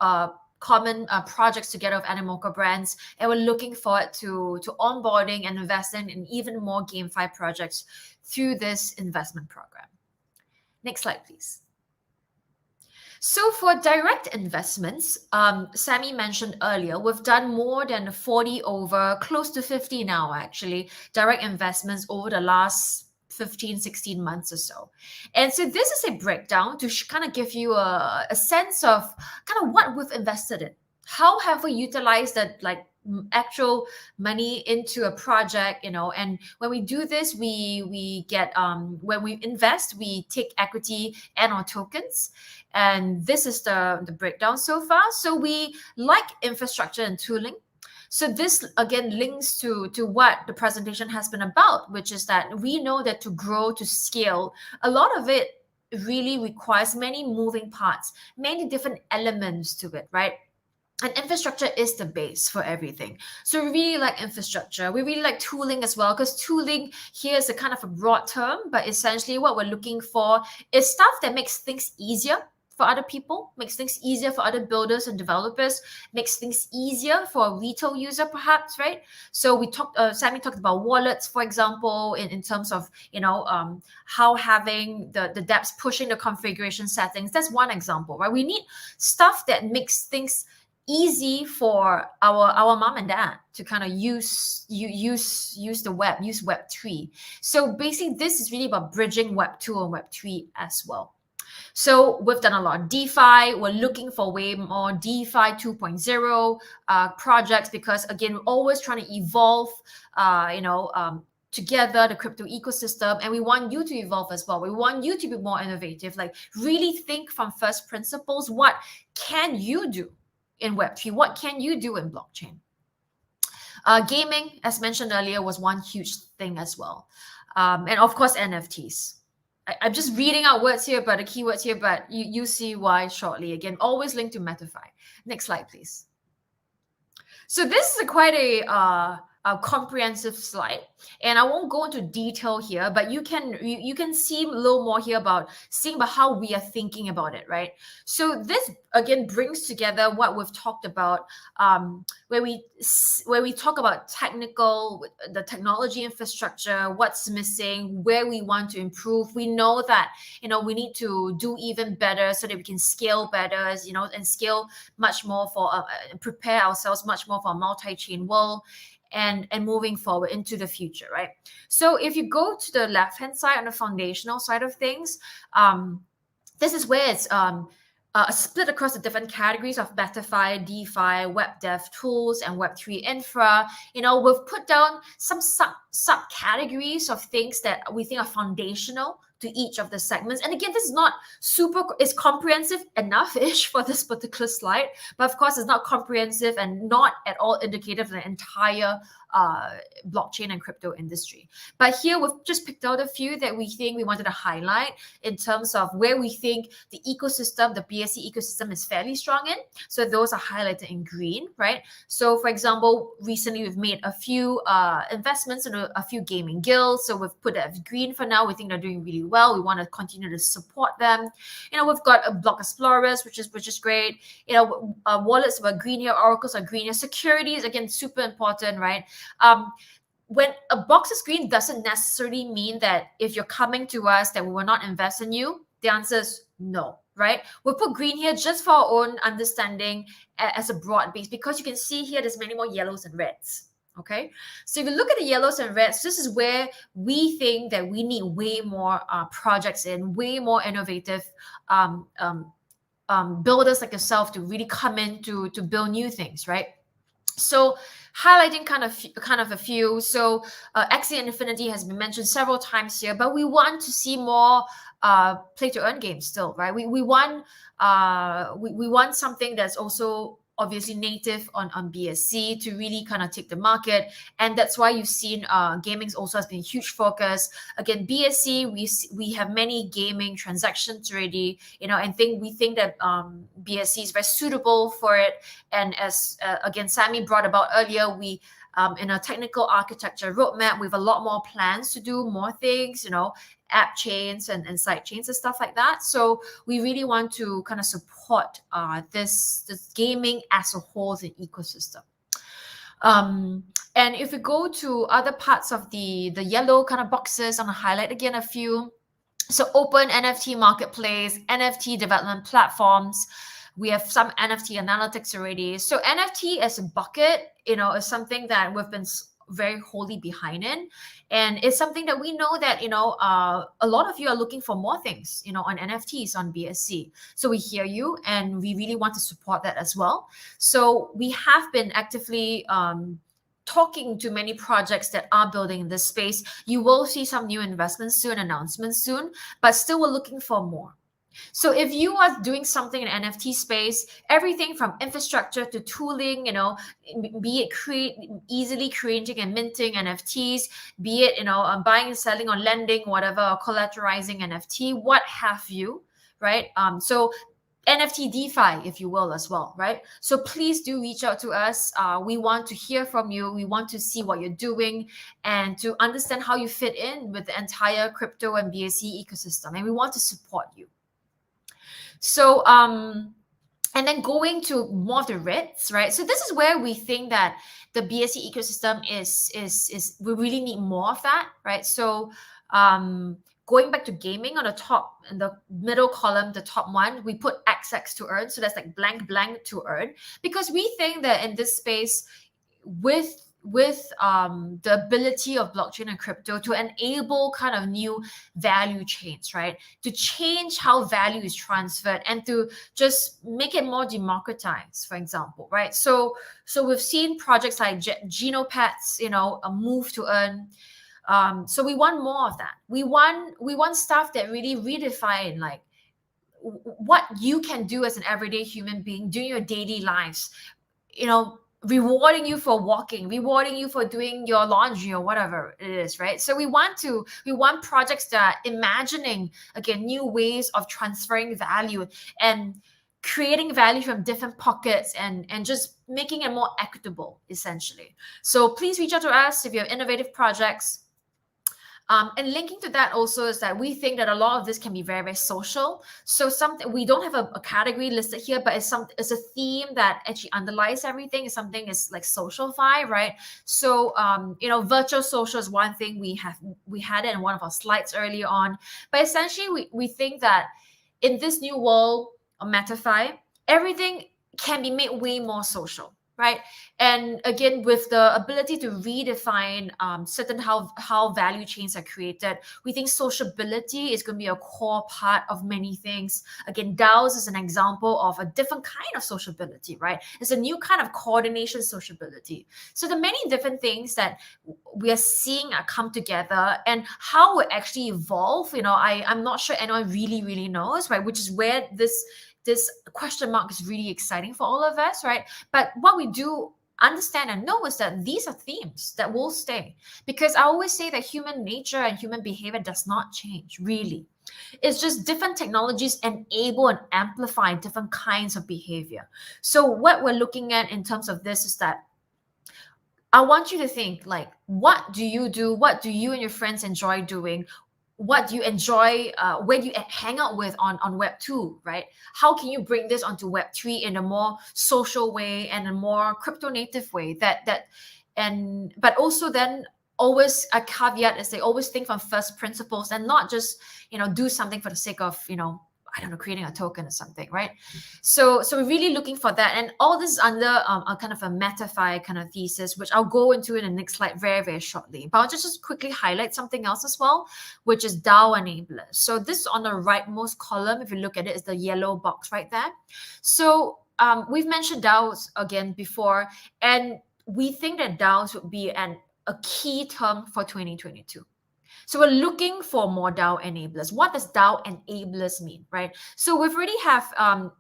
common projects together with Animoca Brands, and we're looking forward to onboarding and investing in even more GameFi projects through this investment program. Next slide, please. So for direct investments, Sammy mentioned earlier, we've done more than 40 over, close to 50 now actually, direct investments over the last 15, 16 months or so. And so this is a breakdown to kind of give you a sense of kind of what we've invested in. How have we utilized that actual money into a project, and when we do this, we get, when we invest, we take equity and our tokens. And this is the breakdown so far. So we like infrastructure and tooling. So this, again, links to what the presentation has been about, which is that we know that to grow, to scale, a lot of it really requires many moving parts, many different elements to it, right? And infrastructure is the base for everything. So we really like infrastructure. We really like tooling as well, because tooling here is a kind of a broad term, but essentially what we're looking for is stuff that makes things easier for other people, makes things easier for other builders and developers, makes things easier for a retail user, perhaps, right? So we talked, Sammy talked about wallets, for example, in terms of, how having the dApps pushing the configuration settings. That's one example, right? We need stuff that makes things easy for our mom and dad to kind of use the web, use Web3. So basically, this is really about bridging Web 2 and Web 3 as well. So we've done a lot of DeFi. We're looking for way more DeFi 2.0 projects, because again, we're always trying to evolve, together the crypto ecosystem, and we want you to evolve as well. We want you to be more innovative, like really think from first principles. What can you do in Web3? What can you do in blockchain? Gaming, as mentioned earlier, was one huge thing as well. And of course, NFTs. I'm just reading out words here, but the keywords here, but you see why shortly. Again, always linked to Metafy. Next slide, please. So this is quite a comprehensive slide, and I won't go into detail here, but you can see a little more here about how we are thinking about it, right? So this again brings together what we've talked about, where we talk about the technology infrastructure, what's missing, where we want to improve. We know that we need to do even better so that we can scale better, and scale much more for prepare ourselves much more for a multi-chain world. And moving forward into the future, right? So if you go to the left-hand side on the foundational side of things, this is where it's split across the different categories of Metafy, DeFi, Web Dev tools, and Web3 infra. We've put down some subcategories of things that we think are foundational to each of the segments. And again, this is not it's comprehensive enough-ish for this particular slide, but of course it's not comprehensive and not at all indicative of the entire blockchain and crypto industry. But here we've just picked out a few that we think we wanted to highlight in terms of where we think the ecosystem, the BSC ecosystem, is fairly strong in. So those are highlighted in green, right? So for example, recently we've made a few investments in a few gaming guilds. So we've put that as green for now. We think they're doing really well. We want to continue to support them. We've got a block explorers, which is great. Wallets are green here, oracles are green here. Securities, again, super important, right? When a box is green doesn't necessarily mean that if you're coming to us that we will not invest in you. The answer is no, right? We'll put green here just for our own understanding as a broad base, because you can see here there's many more yellows and reds. Okay, so if you look at the yellows and reds, this is where we think that we need way more projects and way more innovative builders like yourself to really come in to build new things, right? So highlighting kind of a few. So Axie Infinity has been mentioned several times here, but we want to see more play to earn games still, right? We want something that's also obviously native on BSC to really kind of take the market. And that's why you've seen gaming also has been a huge focus. Again, BSC, we have many gaming transactions already, and we think that BSC is very suitable for it. And as again, Sammy brought about earlier, we in a technical architecture roadmap, we have a lot more plans to do more things, app chains and side chains and stuff like that. So we really want to kind of support this gaming as a whole as an ecosystem. And if we go to other parts of the yellow kind of boxes, I'm gonna highlight again a few. So open NFT marketplace, NFT development platforms. We have some NFT analytics already. So NFT as a bucket, is something that we've been very wholly behind in. And it's something that we know that, a lot of you are looking for more things, on NFTs on BSC. So we hear you and we really want to support that as well. So we have been actively talking to many projects that are building in this space. You will see some new investments soon, announcements soon, but still we're looking for more. So if you are doing something in NFT space, everything from infrastructure to tooling, be it easily creating and minting NFTs, be it, buying and selling or lending, whatever, or collateralizing NFT, what have you, right? So NFT DeFi, if you will, as well, right? So please do reach out to us. We want to hear from you. We want to see what you're doing and to understand how you fit in with the entire crypto and BSC ecosystem. And we want to support you. So and then going to more of the REITs, right? So this is where we think that the BSC ecosystem is we really need more of that, right? So going back to gaming, on the top, in the middle column, the top one, we put XX to earn. So that's like blank blank to earn, because we think that in this space, with the ability of blockchain and crypto to enable kind of new value chains, right? To change how value is transferred and to just make it more democratized, for example, right? So we've seen projects like Genopets, a move to earn. So we want more of that. We want stuff that really redefine like what you can do as an everyday human being during your daily lives, rewarding you for walking, rewarding you for doing your laundry or whatever it is, right? So we want projects that are imagining, again, new ways of transferring value and creating value from different pockets and just making it more equitable, essentially. So please reach out to us if you have innovative projects. And linking to that also is that we think that a lot of this can be very, very social. So something, we don't have a category listed here, but it's a theme that actually underlies everything. It's something is like social vibe, right? So virtual social is one thing we had it in one of our slides earlier on. But essentially we think that in this new world of MetaFi, everything can be made way more social, right? And again, with the ability to redefine certain how value chains are created, we think sociability is going to be a core part of many things. Again, DAOs is an example of a different kind of sociability, right? It's a new kind of coordination sociability. So the many different things that we are seeing come together, and how it actually evolve, I'm not sure anyone really knows, right? Which is where this question mark is really exciting for all of us, right? But what we do understand and know is that these are themes that will stay, because I always say that human nature and human behavior does not change, really. It's just different technologies enable and amplify different kinds of behavior. So what we're looking at in terms of this is that I want you to think, like, what do you do? What do you and your friends enjoy doing? What do you enjoy? Where do you hang out with on Web 2, right? How can you bring this onto Web 3 in a more social way and a more crypto native way? But also then always a caveat is they always think from first principles and not just do something for the sake of I don't know, creating a token or something, right? So we're really looking for that. And all this is under a kind of a MetaFi kind of thesis, which I'll go into in the next slide very, very shortly. But I'll just quickly highlight something else as well, which is DAO enablers. So this on the rightmost column, if you look at it, is the yellow box right there. So we've mentioned DAOs again before, and we think that DAOs would be a key term for 2022. So we're looking for more DAO enablers. What does DAO enablers mean, right? So we've already have,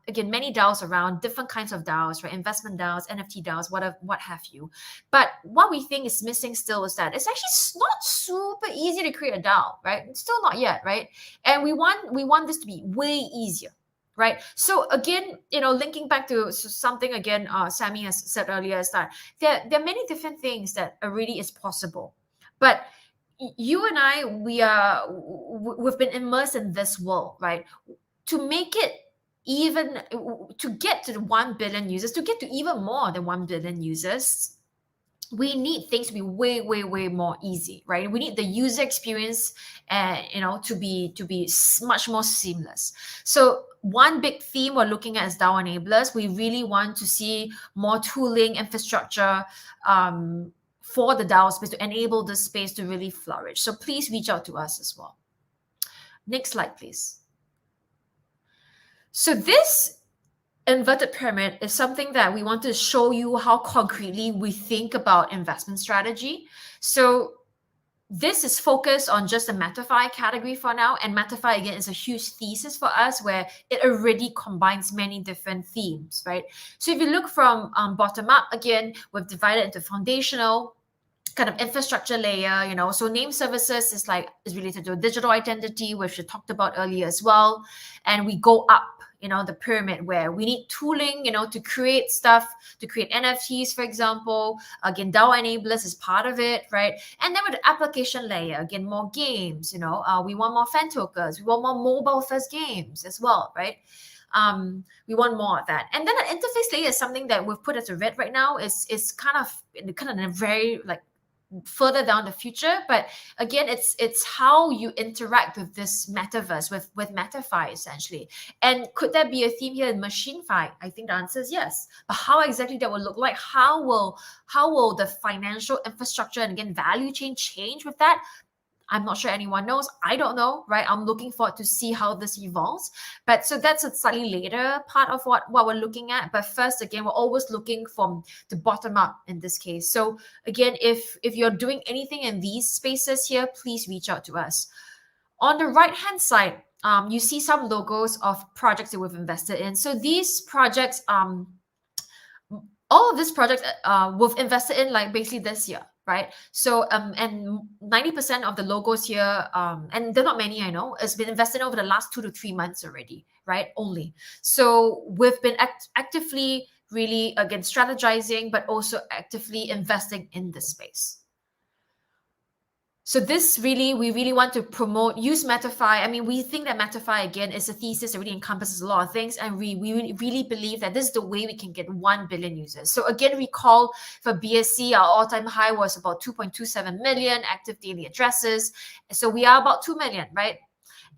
again, many DAOs around, different kinds of DAOs, right? Investment DAOs, NFT DAOs, what have you. But what we think is missing still is that it's actually not super easy to create a DAO, right? It's still not yet, right? And we want this to be way easier, right? So again, linking back to something again, Sammy has said earlier, is that there are many different things that really is possible. But you and I, we've been immersed in this world, right? To make it even, to get to 1 billion users, to get to even more than 1 billion users, we need things to be way, way, way more easy, right? We need the user experience, to be much more seamless. So one big theme we're looking at is DAO enablers. We really want to see more tooling, infrastructure, for the DAO space to enable this space to really flourish. So please reach out to us as well. Next slide, please. So this inverted pyramid is something that we want to show you how concretely we think about investment strategy. So this is focused on just the MetaFi category for now. And MetaFi, again, is a huge thesis for us where it already combines many different themes, right? So if you look from bottom up, again, we've divided into foundational, kind of infrastructure layer, so name services is related to digital identity, which we talked about earlier as well. And we go up, the pyramid, where we need tooling, to create stuff, to create NFTs, for example. Again, DAO enablers is part of it, right? And then with the application layer, again, more games, we want more fan tokens, we want more mobile first games as well, right? We want more of that. And then the interface layer is something that we've put as a red right now. Is kind of in a very like further down the future, but again, it's how you interact with this metaverse, with MetaFi essentially. And could there be a theme here in MachineFi? I think the answer is yes. But how exactly that will look like, how will the financial infrastructure and again value chain change with that? I'm not sure anyone knows. I don't know, right? I'm looking forward to see how this evolves. But so that's a slightly later part of what we're looking at. But first, again, we're always looking from the bottom up in this case. So again, if you're doing anything in these spaces here, please reach out to us. On the right-hand side, you see some logos of projects that we've invested in. So these projects, all of these projects we've invested in like basically this year, right? So and 90% of the logos here, and they're not many, I know, has been invested over the last 2 to 3 months already, right? Only. So we've been actively really again strategizing, but also actively investing in this space. So this we really want to promote, use MetaFi. I mean, we think that MetaFi, again, is a thesis that really encompasses a lot of things. And we really believe that this is the way we can get 1 billion users. So again, recall for BSC, our all-time high was about 2.27 million active daily addresses. So we are about 2 million, right?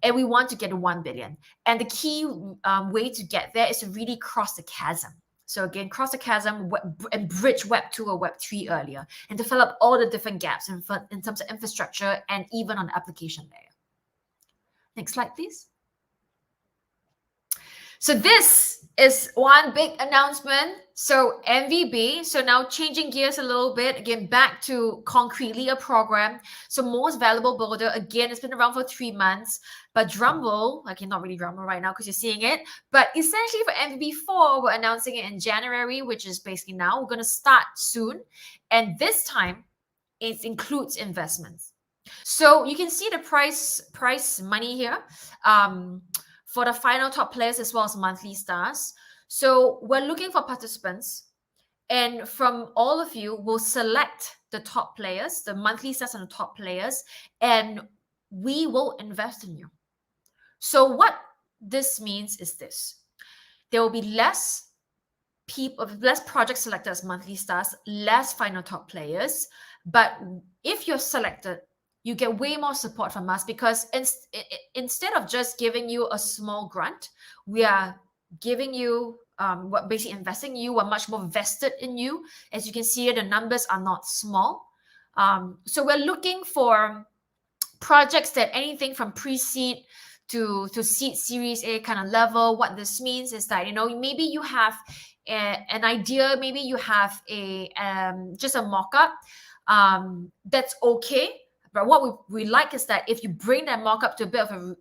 And we want to get 1 billion. And the key way to get there is to really cross the chasm. So again, cross the chasm and bridge Web 2 or Web 3 earlier, and develop all the different gaps in terms of infrastructure and even on the application layer. Next slide, please. So this is one big announcement. So MVB, so now changing gears a little bit, again, back to concretely a program. So most valuable builder, again, it's been around for 3 months, but drumroll, okay, not really drumroll right now because you're seeing it, but essentially for MVB4, we're announcing it in January, which is basically now. We're going to start soon. And this time, it includes investments. So you can see the price money here. For the final top players as well as monthly stars. So we're looking for participants, and from all of you, we'll select the top players, the monthly stars and the top players, and we will invest in you. So what this means is this: there will be less projects selected as monthly stars, less final top players, but if you're selected, you get way more support from us, because instead of just giving you a small grant, we are giving you basically investing in you. We're much more vested in you. As you can see, the numbers are not small. So we're looking for projects that anything from pre-seed to seed Series A kind of level. What this means is that, maybe you have an idea, maybe you have just a mock-up. That's okay. But what we like is that if you bring that mock-up to a bit of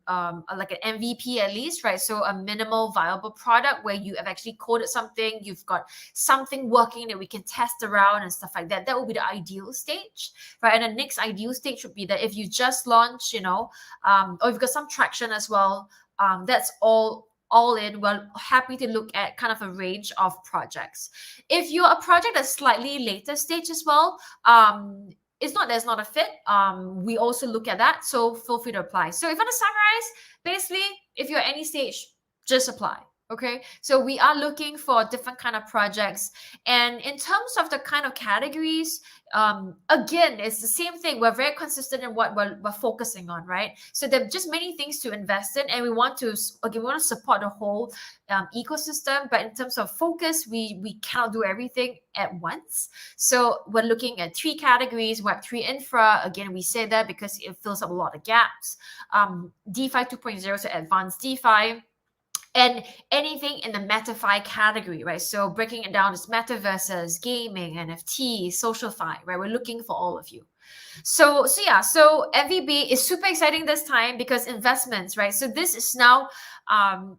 like an MVP at least, right? So a minimal viable product where you have actually coded something, you've got something working that we can test around and stuff like that. That will be the ideal stage, right? And the next ideal stage would be that if you just launch, or you've got some traction as well, that's all in. We're happy to look at kind of a range of projects. If you're a project that's slightly later stage as well, it's not there's not a fit. We also look at that. So feel free to apply. So if I want to summarize, basically, if you're at any stage, just apply. Okay. So we are looking for different kind of projects. And in terms of the kind of categories, again, it's the same thing. We're very consistent in what we're focusing on, right? So there are just many things to invest in, and we want to support the whole ecosystem. But in terms of focus, we cannot do everything at once. So we're looking at 3 categories: Web3 infra. Again, we say that because it fills up a lot of gaps. DeFi 2.0, so advanced DeFi. And anything in the MetaFi category, right? So breaking it down as metaverses, gaming, NFT, SocialFi, right? We're looking for all of you. So MVB is super exciting this time because investments, right? So this is now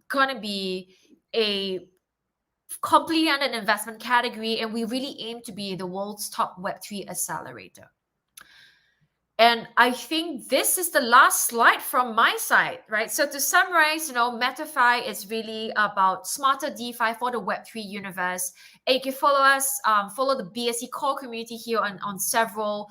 going to be a completely under an investment category, and we really aim to be the world's top Web3 accelerator. And I think this is the last slide from my side, right? So to summarize, MetaFi is really about smarter DeFi for the Web3 universe. And you can follow us, follow the BSC core community here on several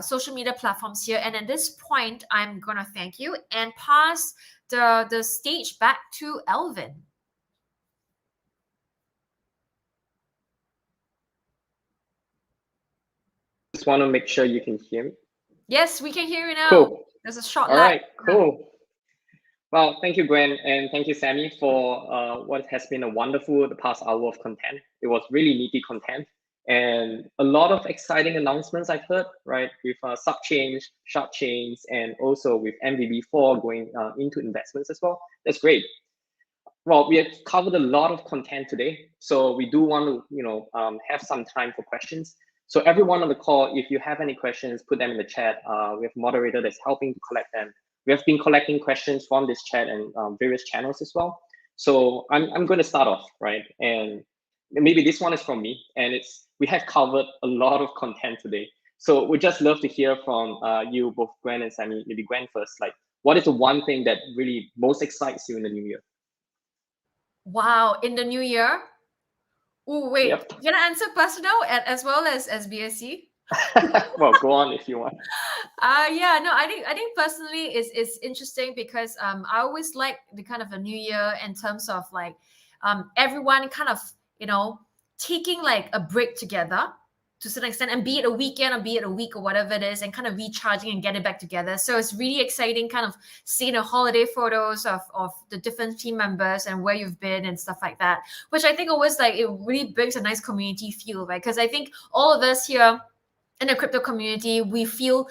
social media platforms here. And at this point, I'm going to thank you and pass the stage back to Elvin. Just want to make sure you can hear me. Yes, we can hear you now. Cool. There's a short All lag. right, cool. Well, thank you, Gwen, and thank you, Sammy, for what has been a wonderful the past hour of content. It was really meaty content and a lot of exciting announcements I've heard, right, with subchains, shard chains, and also with MVB4 going into investments as well. That's great. Well, we have covered a lot of content today, so we do want to, have some time for questions. So everyone on the call, if you have any questions, put them in the chat. We have a moderator that's helping to collect them. We have been collecting questions from this chat and various channels as well. So I'm going to start off, right? And maybe this one is from me, and we have covered a lot of content today. So we'd just love to hear from you, both Gwen and Sammy. Maybe Gwen first. Like, what is the one thing that really most excites you in the new year? Wow, in the new year? Oh, wait, Yep. Can I answer personal as well as BSC? Well, go on if you want. Yeah, no, I think personally it's interesting because I always like the kind of a new year in terms of like everyone kind of taking like a break together to a certain extent, and be it a weekend or be it a week or whatever it is, and kind of recharging and getting back together. So it's really exciting kind of seeing the holiday photos of the different team members and where you've been and stuff like that, which I think always like it really brings a nice community feel, right? Because I think all of us here in the crypto community, we feel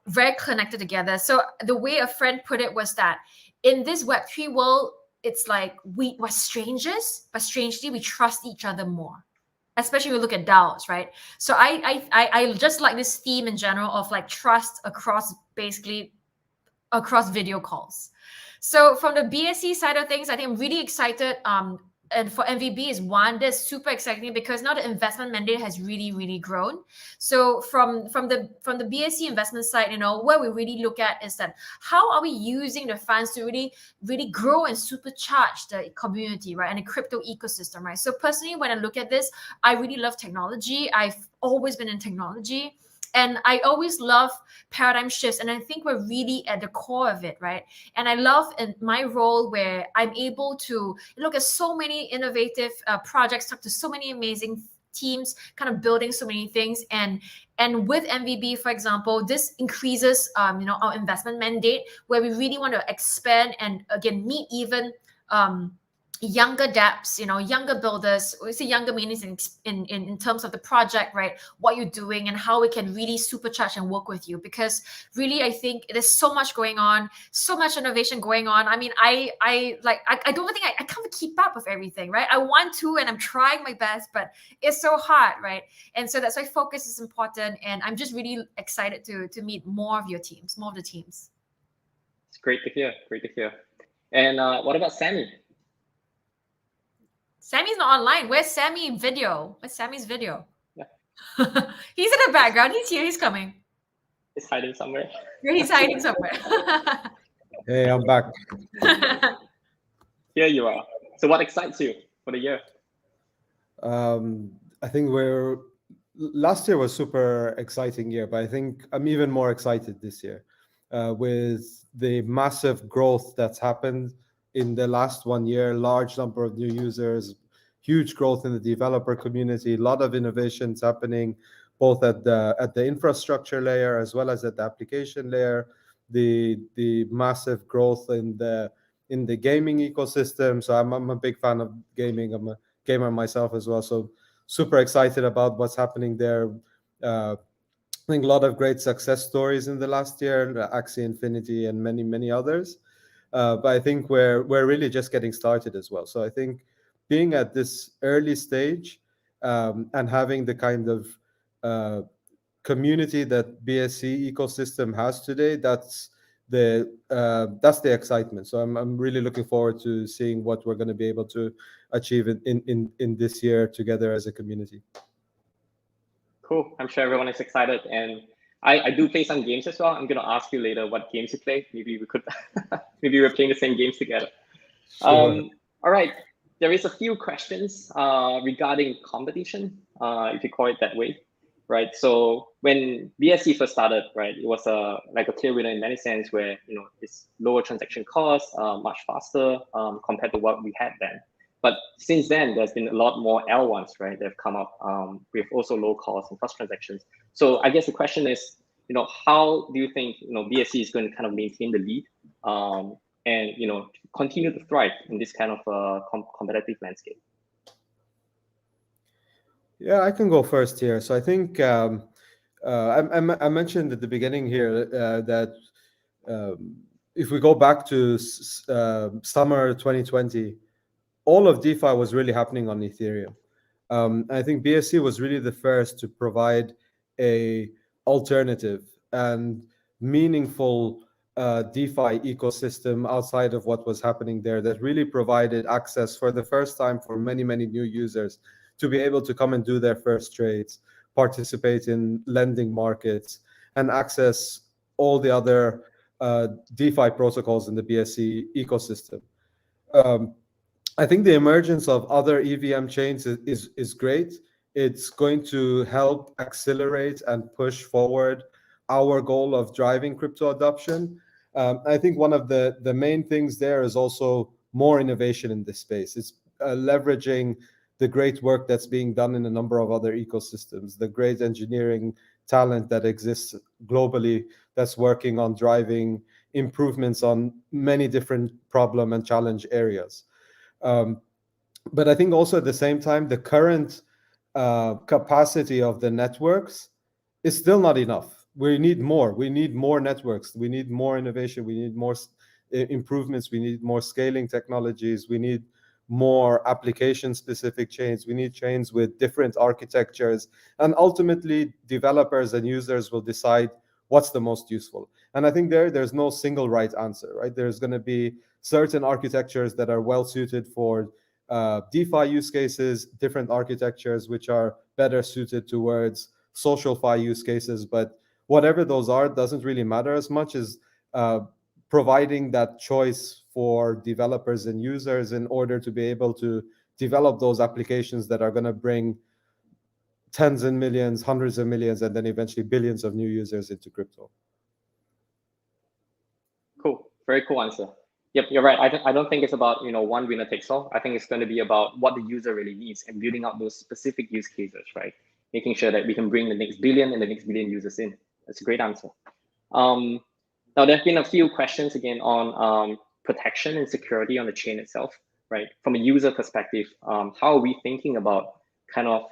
very connected together. So the way a friend put it was that in this Web3 world, it's like we're strangers, but strangely we trust each other more, especially when we look at DAOs, right? So I just like this theme in general of like trust across video calls. So from the BSC side of things, I think I'm really excited. And for MVB is one that's super exciting because now the investment mandate has really grown. So from the BSC investment side, where we really look at is that how are we using the funds to really grow and supercharge the community, right, and the crypto ecosystem, right? So personally, when I look at this, I really love technology. I've always been in technology. And I always love paradigm shifts. And I think we're really at the core of it, right? And I love in my role where I'm able to look at so many innovative projects, talk to so many amazing teams, kind of building so many things. And with MVB, for example, this increases, our investment mandate, where we really want to expand and again, meet even younger dApps, younger builders. We see younger meanings in terms of the project, right? What you're doing and how we can really supercharge and work with you. Because really, I think there's so much going on, so much innovation going on. I mean, I don't think I can't keep up with everything, right? I want to, and I'm trying my best, but it's so hard, right? And so that's why focus is important. And I'm just really excited to meet more of the teams. It's great to hear. And what about Sammy? Sammy's not online. Where's Sammy's video? Yeah. He's in the background. He's here. He's coming. He's hiding somewhere. He's hiding somewhere. Hey, I'm back. Here you are. So what excites you for the year? I think last year was super exciting year, but I think I'm even more excited this year with the massive growth that's happened in the last 1 year, large number of new users, huge growth in the developer community, a lot of innovations happening, both at the infrastructure layer as well as at the application layer, the massive growth in the gaming ecosystem. So I'm a big fan of gaming. I'm a gamer myself as well. So super excited about what's happening there. I think a lot of great success stories in the last year, Axie Infinity and many others. But I think we're really just getting started as well. So I think being at this early stage and having the kind of community that BSC ecosystem has today, that's the excitement. So I'm really looking forward to seeing what we're going to be able to achieve in this year together as a community. Cool. I'm sure everyone is excited, and I do play some games as well. I'm gonna ask you later what games you play. Maybe we could, maybe we're playing the same games together. Sure. All right. There is a few questions regarding competition, if you call it that way, right? So when BSC first started, right, it was like a clear winner in many sense, where it's lower transaction costs, much faster compared to what we had then. But since then, there's been a lot more L1s, right? They've come up with also low cost and fast transactions. So I guess the question is, how do you think BSC is going to kind of maintain the lead? And continue to thrive in this kind of competitive landscape? Yeah, I can go first here. So I think I mentioned at the beginning here that if we go back to summer 2020, all of DeFi was really happening on Ethereum. I think BSC was really the first to provide a alternative and meaningful DeFi ecosystem outside of what was happening there, that really provided access for the first time for many, many new users to be able to come and do their first trades, participate in lending markets, and access all the other DeFi protocols in the BSC ecosystem. I think the emergence of other EVM chains is great. It's going to help accelerate and push forward our goal of driving crypto adoption. I think one of the main things there is also more innovation in this space. It's leveraging the great work that's being done in a number of other ecosystems, the great engineering talent that exists globally that's working on driving improvements on many different problem and challenge areas. But I think also at the same time, the current capacity of the networks is still not enough. We need more. We need more networks. We need more innovation. We need more improvements. We need more scaling technologies. We need more application-specific chains. We need chains with different architectures. And ultimately, developers and users will decide what's the most useful. And I think there's no single right answer, right? There's going to be certain architectures that are well suited for DeFi use cases, different architectures which are better suited towards social fi use cases. But whatever those are, doesn't really matter as much as providing that choice for developers and users in order to be able to develop those applications that are going to bring tens of millions, hundreds of millions, and then eventually billions of new users into crypto. Cool. Very cool answer. Yep, you're right. I don't think it's about one winner takes all. I think it's going to be about what the user really needs and building out those specific use cases, right? Making sure that we can bring the next billion and the next billion users in. That's a great answer. Now, there have been a few questions again on protection and security on the chain itself, right? From a user perspective, how are we thinking about kind of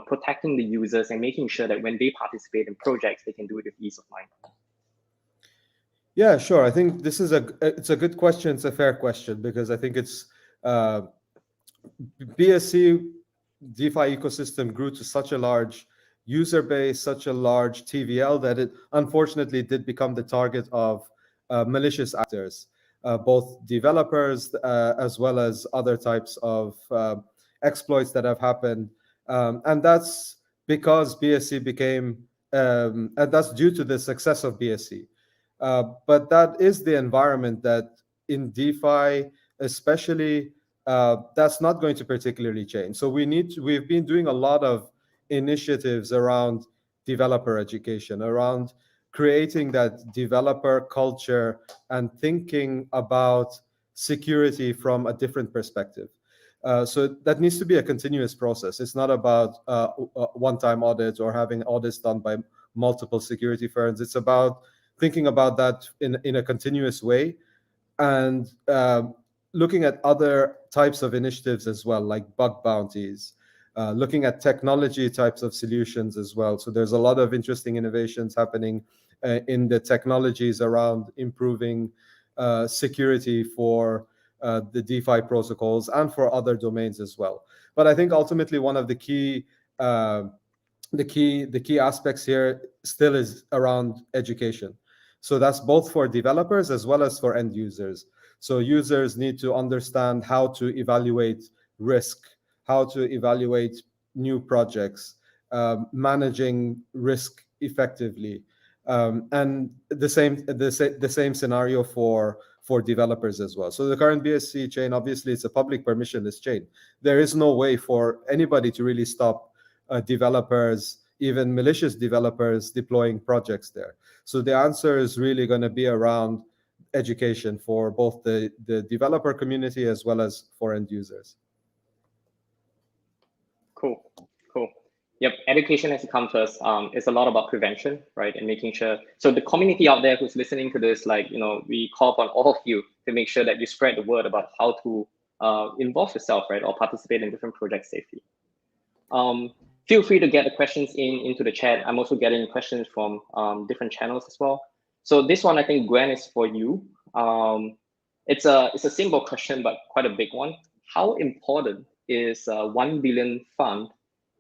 protecting the users and making sure that when they participate in projects, they can do it with ease of mind? Yeah, sure. I think this is it's a good question. It's a fair question because I think it's BSC DeFi ecosystem grew to such a large user base, such a large TVL that it unfortunately did become the target of malicious actors, both developers as well as other types of exploits that have happened. And that's because BSC became, and that's due to the success of BSC. But that is the environment that in DeFi, especially, that's not going to particularly change. So we've been doing a lot of initiatives around developer education, around creating that developer culture and thinking about security from a different perspective. So that needs to be a continuous process. It's not about one-time audits or having audits done by multiple security firms. It's about thinking about that in a continuous way and looking at other types of initiatives as well, like bug bounties, looking at technology types of solutions as well. So there's a lot of interesting innovations happening in the technologies around improving security for the DeFi protocols and for other domains as well. But I think ultimately one of the key aspects here still is around education. So that's both for developers as well as for end users. So users need to understand how to evaluate risk, how to evaluate new projects, managing risk effectively, And the same scenario for developers as well. So the current BSC chain, obviously, it's a public permissionless chain. There is no way for anybody to really stop developers, even malicious developers, deploying projects there. So the answer is really going to be around education for both the developer community as well as for end users. Cool. Yep, education has to come first. It's a lot about prevention, right? And making sure, so the community out there who's listening to this, like, we call upon all of you to make sure that you spread the word about how to involve yourself, right? Or participate in different projects safely. Feel free to get the questions into the chat. I'm also getting questions from different channels as well. So this one, I think, Gwen, is for you. It's a simple question, but quite a big one. How important is 1 billion fund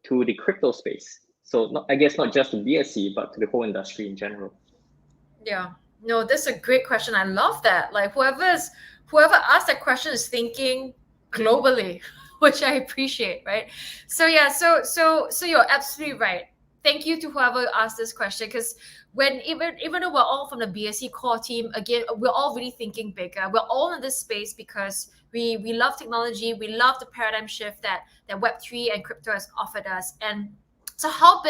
to the crypto space? So I guess not just to BSC, but to the whole industry in general. Yeah, no, that's a great question. I love that. Like whoever asked that question is thinking globally, which I appreciate, right? So yeah, so you're absolutely right. Thank you to whoever asked this question, because when even though we're all from the BSC core team, again, we're all really thinking bigger. We're all in this space because we love technology. We love the paradigm shift that Web3 and crypto has offered us. And so how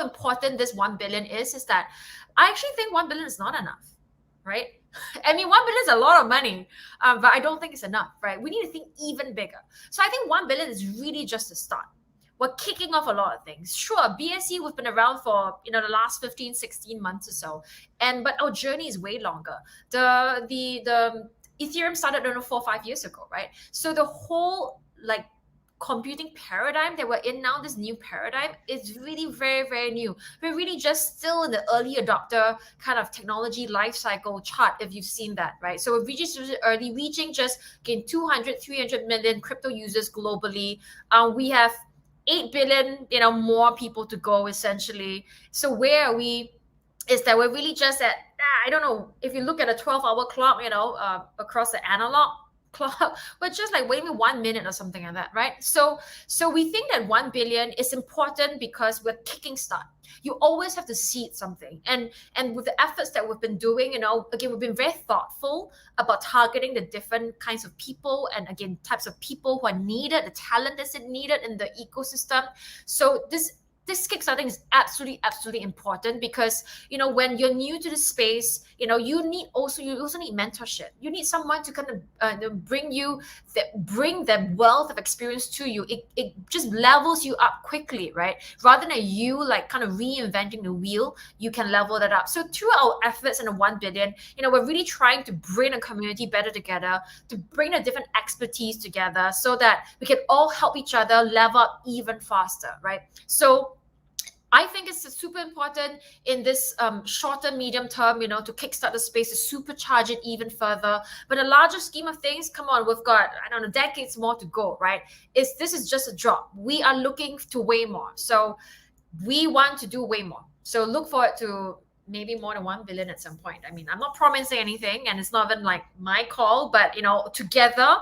important this 1 billion is that I actually think 1 billion is not enough, right? I mean, 1 billion is a lot of money, but I don't think it's enough, right? We need to think even bigger. So I think 1 billion is really just a start. We're kicking off a lot of things. Sure, BSC, we've been around for the last 15, 16 months or so, but our journey is way longer. The Ethereum started 4 or 5 years ago, right? So the whole computing paradigm that we're in now, this new paradigm, is really very, very new. We're really just still in the early adopter kind of technology life cycle chart, if you've seen that, right? So we're just early, reaching just 200, 300 million crypto users globally. We have 8 billion, more people to go, essentially. So where are we? Is that we're really just at, I don't know, if you look at a 12-hour clock, across the analog clock, but just like maybe 1 minute or something like that, right? So we think that 1 billion is important because we're kicking start. You always have to seed something, and with the efforts that we've been doing, again, we've been very thoughtful about targeting the different kinds of people, and again, types of people who are needed, the talent that's needed in the ecosystem. So this kickstarting is absolutely important, because when you're new to the space, you also need mentorship. You need someone to kind of bring that wealth of experience to you. It just levels you up quickly, right? Rather than you kind of reinventing the wheel, you can level that up. So through our efforts in the 1 billion, we're really trying to bring a community better together, to bring the different expertise together, so that we can all help each other level up even faster, right? So I think it's super important in this shorter, medium term, to kickstart the space, to supercharge it even further. But in a larger scheme of things, come on, we've got, decades more to go, right? This is just a drop. We are looking to way more. So we want to do way more. So look forward to maybe more than 1 billion at some point. I mean, I'm not promising anything, and it's not even my call, but together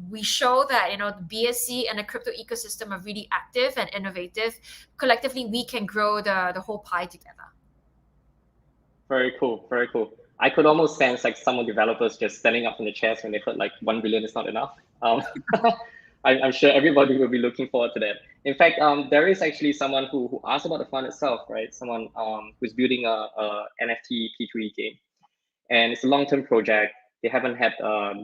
we show that the BSC and the crypto ecosystem are really active and innovative. Collectively, we can grow the whole pie together. Very cool. I could almost sense some of developers just standing up from the chairs when they heard 1 billion is not enough. I'm sure everybody will be looking forward to that. In fact, there is actually someone who asked about the fund itself, right? Someone who's building a NFT P2E game, and it's a long-term project. They haven't had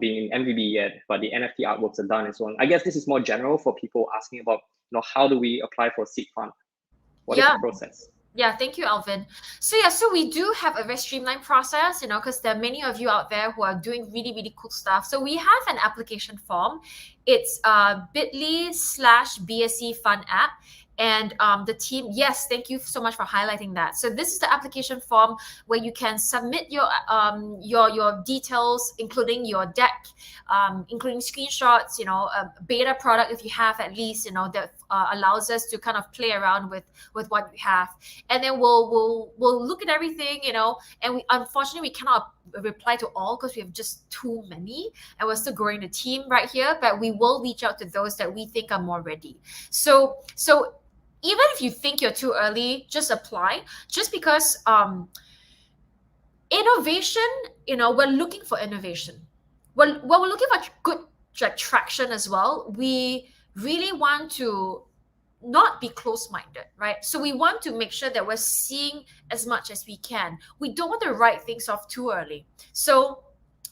been in MVB yet, but the NFT artworks are done and so on. I guess this is more general for people asking about, how do we apply for a seed fund? What is the process? Yeah, thank you, Alvin. So we do have a very streamlined process, because there are many of you out there who are doing really, really cool stuff. So we have an application form. It's bit.ly/BSC Fund app. And the team, yes, thank you so much for highlighting that. So this is the application form where you can submit your details, including your deck, including screenshots, a beta product if you have at least, that allows us to kind of play around with what you have. And then we'll look at everything, and we unfortunately we cannot reply to all because we have just too many, and we're still growing the team right here, but we will reach out to those that we think are more ready. So even if you think you're too early, just apply. Just because innovation, we're looking for innovation. We're looking for good traction as well. We really want to not be close-minded, right? So we want to make sure that we're seeing as much as we can. We don't want to write things off too early. So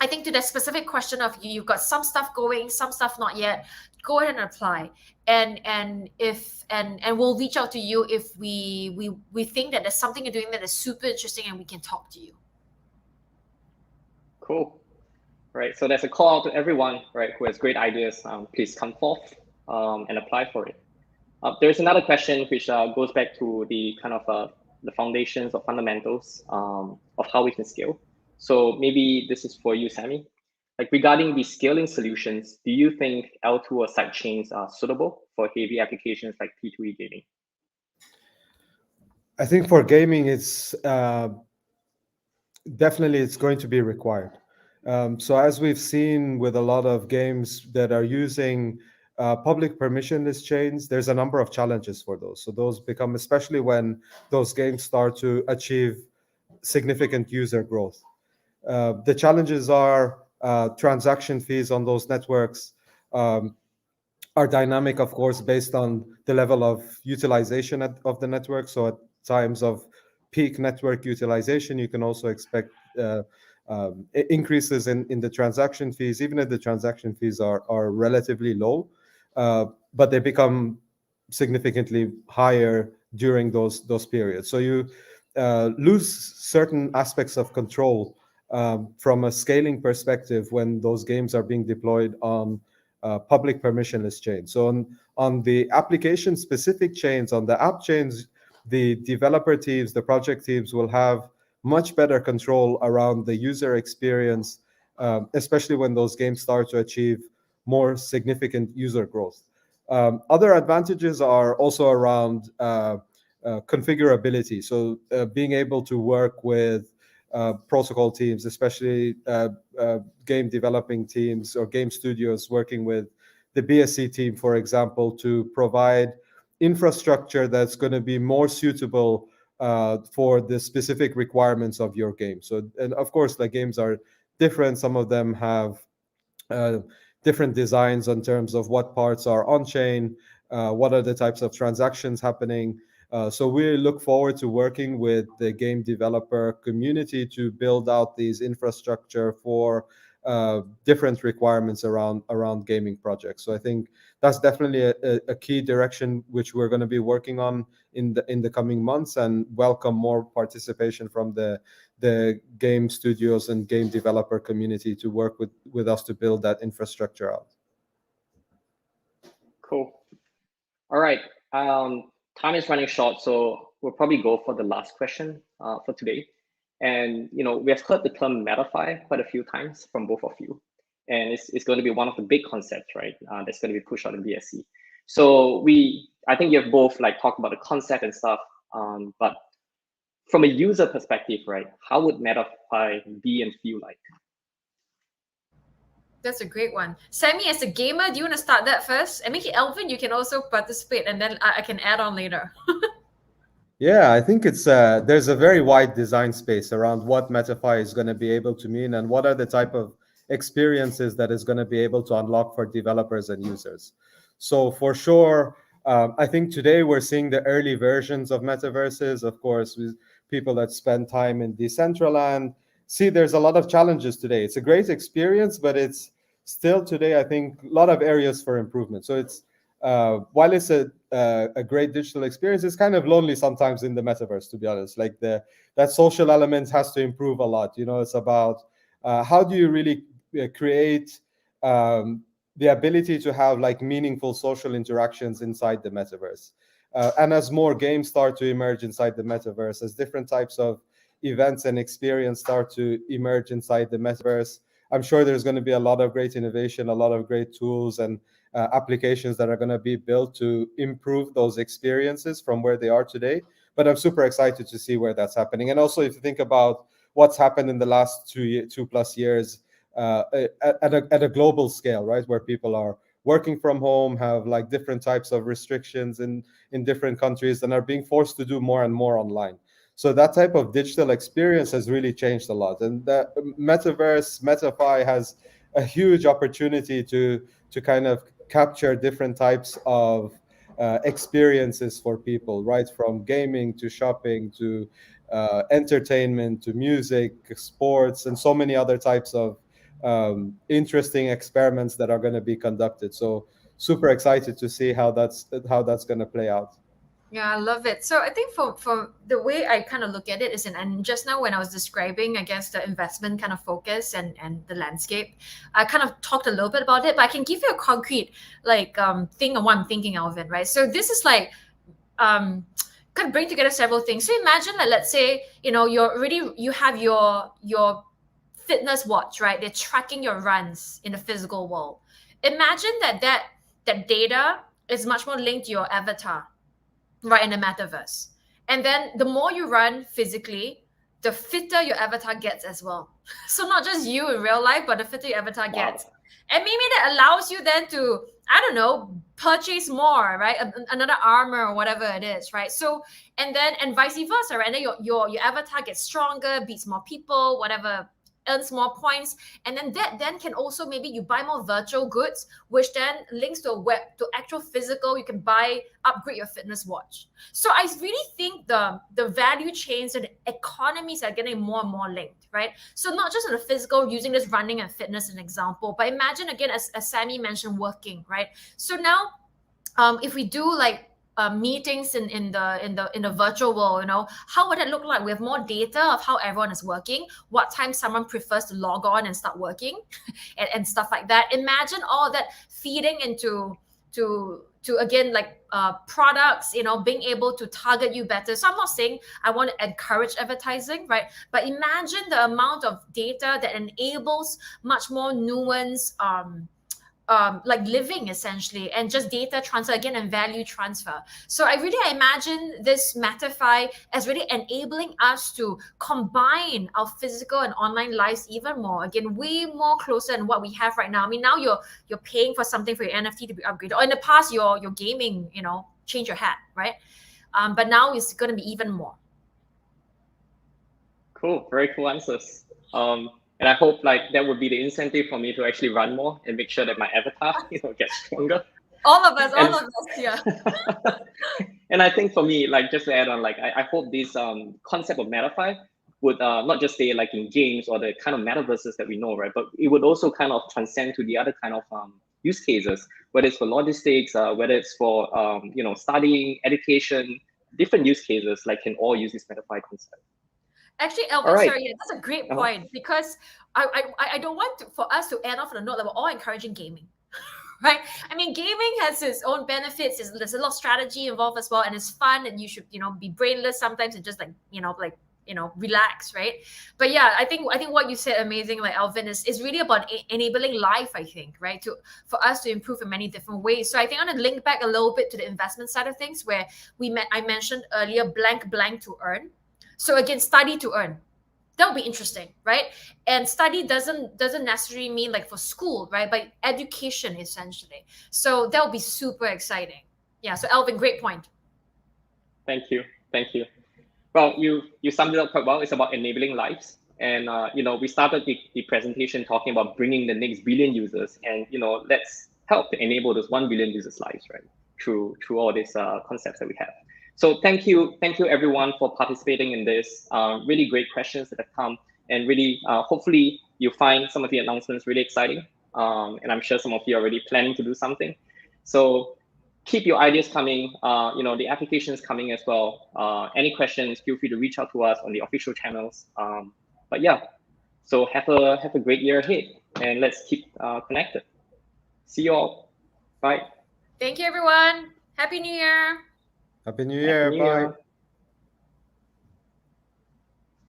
I think to that specific question of you've got some stuff going, some stuff not yet, go ahead and apply. And we'll reach out to you if we think that there's something you're doing that is super interesting and we can talk to you. Cool. Right. So there's a call out to everyone, right, who has great ideas. Please come forth and apply for it. There's another question which goes back to the kind of the foundations or fundamentals of how we can scale. So maybe this is for you, Sammy. Like regarding the scaling solutions, do you think L2 or sidechains are suitable for heavy applications like P2E gaming? I think for gaming, it's definitely it's going to be required. So as we've seen with a lot of games that are using public permissionless chains, there's a number of challenges for those. So those become, especially when those games start to achieve significant user growth. The challenges are transaction fees on those networks are dynamic, of course, based on the level of utilization of the network. So at times of peak network utilization, you can also expect increases in the transaction fees, even if the transaction fees are relatively low, but they become significantly higher during those periods. So you lose certain aspects of control from a scaling perspective when those games are being deployed on public permissionless chains. So on the application specific chains, on the app chains, the developer teams, the project teams will have much better control around the user experience, especially when those games start to achieve more significant user growth. Other advantages are also around configurability. So being able to work with protocol teams, especially game developing teams or game studios working with the BSC team, for example, to provide infrastructure that's going to be more suitable for the specific requirements of your game. So, and of course, the games are different. Some of them have different designs in terms of what parts are on-chain, what are the types of transactions happening. So we look forward to working with the game developer community to build out these infrastructure for different requirements around gaming projects. So I think that's definitely a key direction which we're going to be working on in the coming months, and welcome more participation from the game studios and game developer community to work with us to build that infrastructure out. Cool. All right. Time is running short, so we'll probably go for the last question for today. And we have heard the term MetaFi quite a few times from both of you, and it's going to be one of the big concepts, right? That's going to be pushed out in BSC. So I think you have both talked about the concept and stuff, but from a user perspective, right? How would MetaFi be and feel like? That's a great one. Sammy, as a gamer, do you want to start that first? And maybe Elvin, you can also participate, and then I can add on later. Yeah, I think it's there's a very wide design space around what MetaFi is going to be able to mean and what are the type of experiences that is going to be able to unlock for developers and users. So for sure, I think today we're seeing the early versions of metaverses. Of course, with people that spend time in Decentraland, see there's a lot of challenges today. It's a great experience, but it's still today, I think, a lot of areas for improvement. So it's while it's a great digital experience, it's kind of lonely sometimes in the metaverse, to be honest. Like that social element has to improve a lot. It's about how do you really create the ability to have meaningful social interactions inside the metaverse. And as more games start to emerge inside the metaverse, as different types of events and experience start to emerge inside the metaverse, I'm sure there's going to be a lot of great innovation, a lot of great tools and applications that are going to be built to improve those experiences from where they are today. But I'm super excited to see where that's happening. And also, if you think about what's happened in the last 2+ years at a global scale, right, where people are working from home, have like different types of restrictions in different countries, and are being forced to do more and more online. So that type of digital experience has really changed a lot. And the metaverse, MetaFi has a huge opportunity to kind of capture different types of experiences for people, right? From gaming to shopping to entertainment to music, sports, and so many other types of interesting experiments that are going to be conducted. So super excited to see how that's going to play out. Yeah, I love it. So I think for the way I kind of look at it is, and just now when I was describing, I guess, the investment kind of focus and the landscape, I kind of talked a little bit about it, but I can give you a concrete like thing on what I'm thinking of it, right? So this is like kind of bring together several things. So imagine that, let's say, you have your fitness watch, right? They're tracking your runs in the physical world. Imagine that data is much more linked to your avatar, right, in the metaverse. And then the more you run physically, the fitter your avatar gets as well. So not just you in real life, but the fitter your avatar gets. And maybe that allows you then to, I don't know, purchase more, right? Another armor or whatever it is, right? So, and vice versa, right? And then your avatar gets stronger, beats more people, whatever, earns more points, and then that then can also, maybe you buy more virtual goods, which then links to actual physical. You can upgrade your fitness watch. So I really think the value chains and the economies are getting more and more linked, right? So not just on the physical, using this running and fitness as an example, but imagine again, as Sammy mentioned, working, right? So now if we do like meetings in the virtual world, how would it look like? We have more data of how everyone is working, what time someone prefers to log on and start working, and stuff like that. Imagine all that feeding into again, like products, being able to target you better. So I'm not saying I want to encourage advertising, right? But imagine the amount of data that enables much more nuanced like living, essentially, and just data transfer again and value transfer. So I imagine this MetaFi as really enabling us to combine our physical and online lives even more, again, way more closer than what we have right now. I mean, now you're paying for something for your NFT to be upgraded, or in the past your gaming, change your hat, right? But now it's going to be even more. Cool, very cool answers. And I hope like that would be the incentive for me to actually run more and make sure that my avatar, gets stronger. All of us, yeah. And I think for me, like just to add on, like I hope this concept of MetaFi would not just stay like in games or the kind of metaverses that we know, right? But it would also kind of transcend to the other kind of use cases, whether it's for logistics, whether it's for studying, education, different use cases, like can all use this MetaFi concept. Actually, Elvin, sorry, that's a great point, because I don't want for us to end off on a note that we're all encouraging gaming, right? I mean, gaming has its own benefits. There's a lot of strategy involved as well, and it's fun, and you should, be brainless sometimes and just relax, right? But yeah, I think what you said amazing, like Elvin, is really about enabling life, I think, right? For us to improve in many different ways. So I think I'm gonna link back a little bit to the investment side of things, where I mentioned earlier, blank to earn. So again, study to earn. That would be interesting, right? And study doesn't necessarily mean like for school, right? But education, essentially. So that would be super exciting. Yeah. So Elvin, great point. Thank you. Well, you summed it up quite well. It's about enabling lives. And we started the presentation talking about bringing the next billion users, and let's help to enable those 1 billion users' lives, right? Through all these concepts that we have. So thank you everyone for participating in this. Really great questions that have come, and really hopefully you find some of the announcements really exciting. And I'm sure some of you are already planning to do something. So keep your ideas coming. The applications coming as well. Any questions, feel free to reach out to us on the official channels. But yeah, so have a great year ahead, and let's keep connected. See you all. Bye. Thank you, everyone. Happy New Year. Happy New Year. Bye.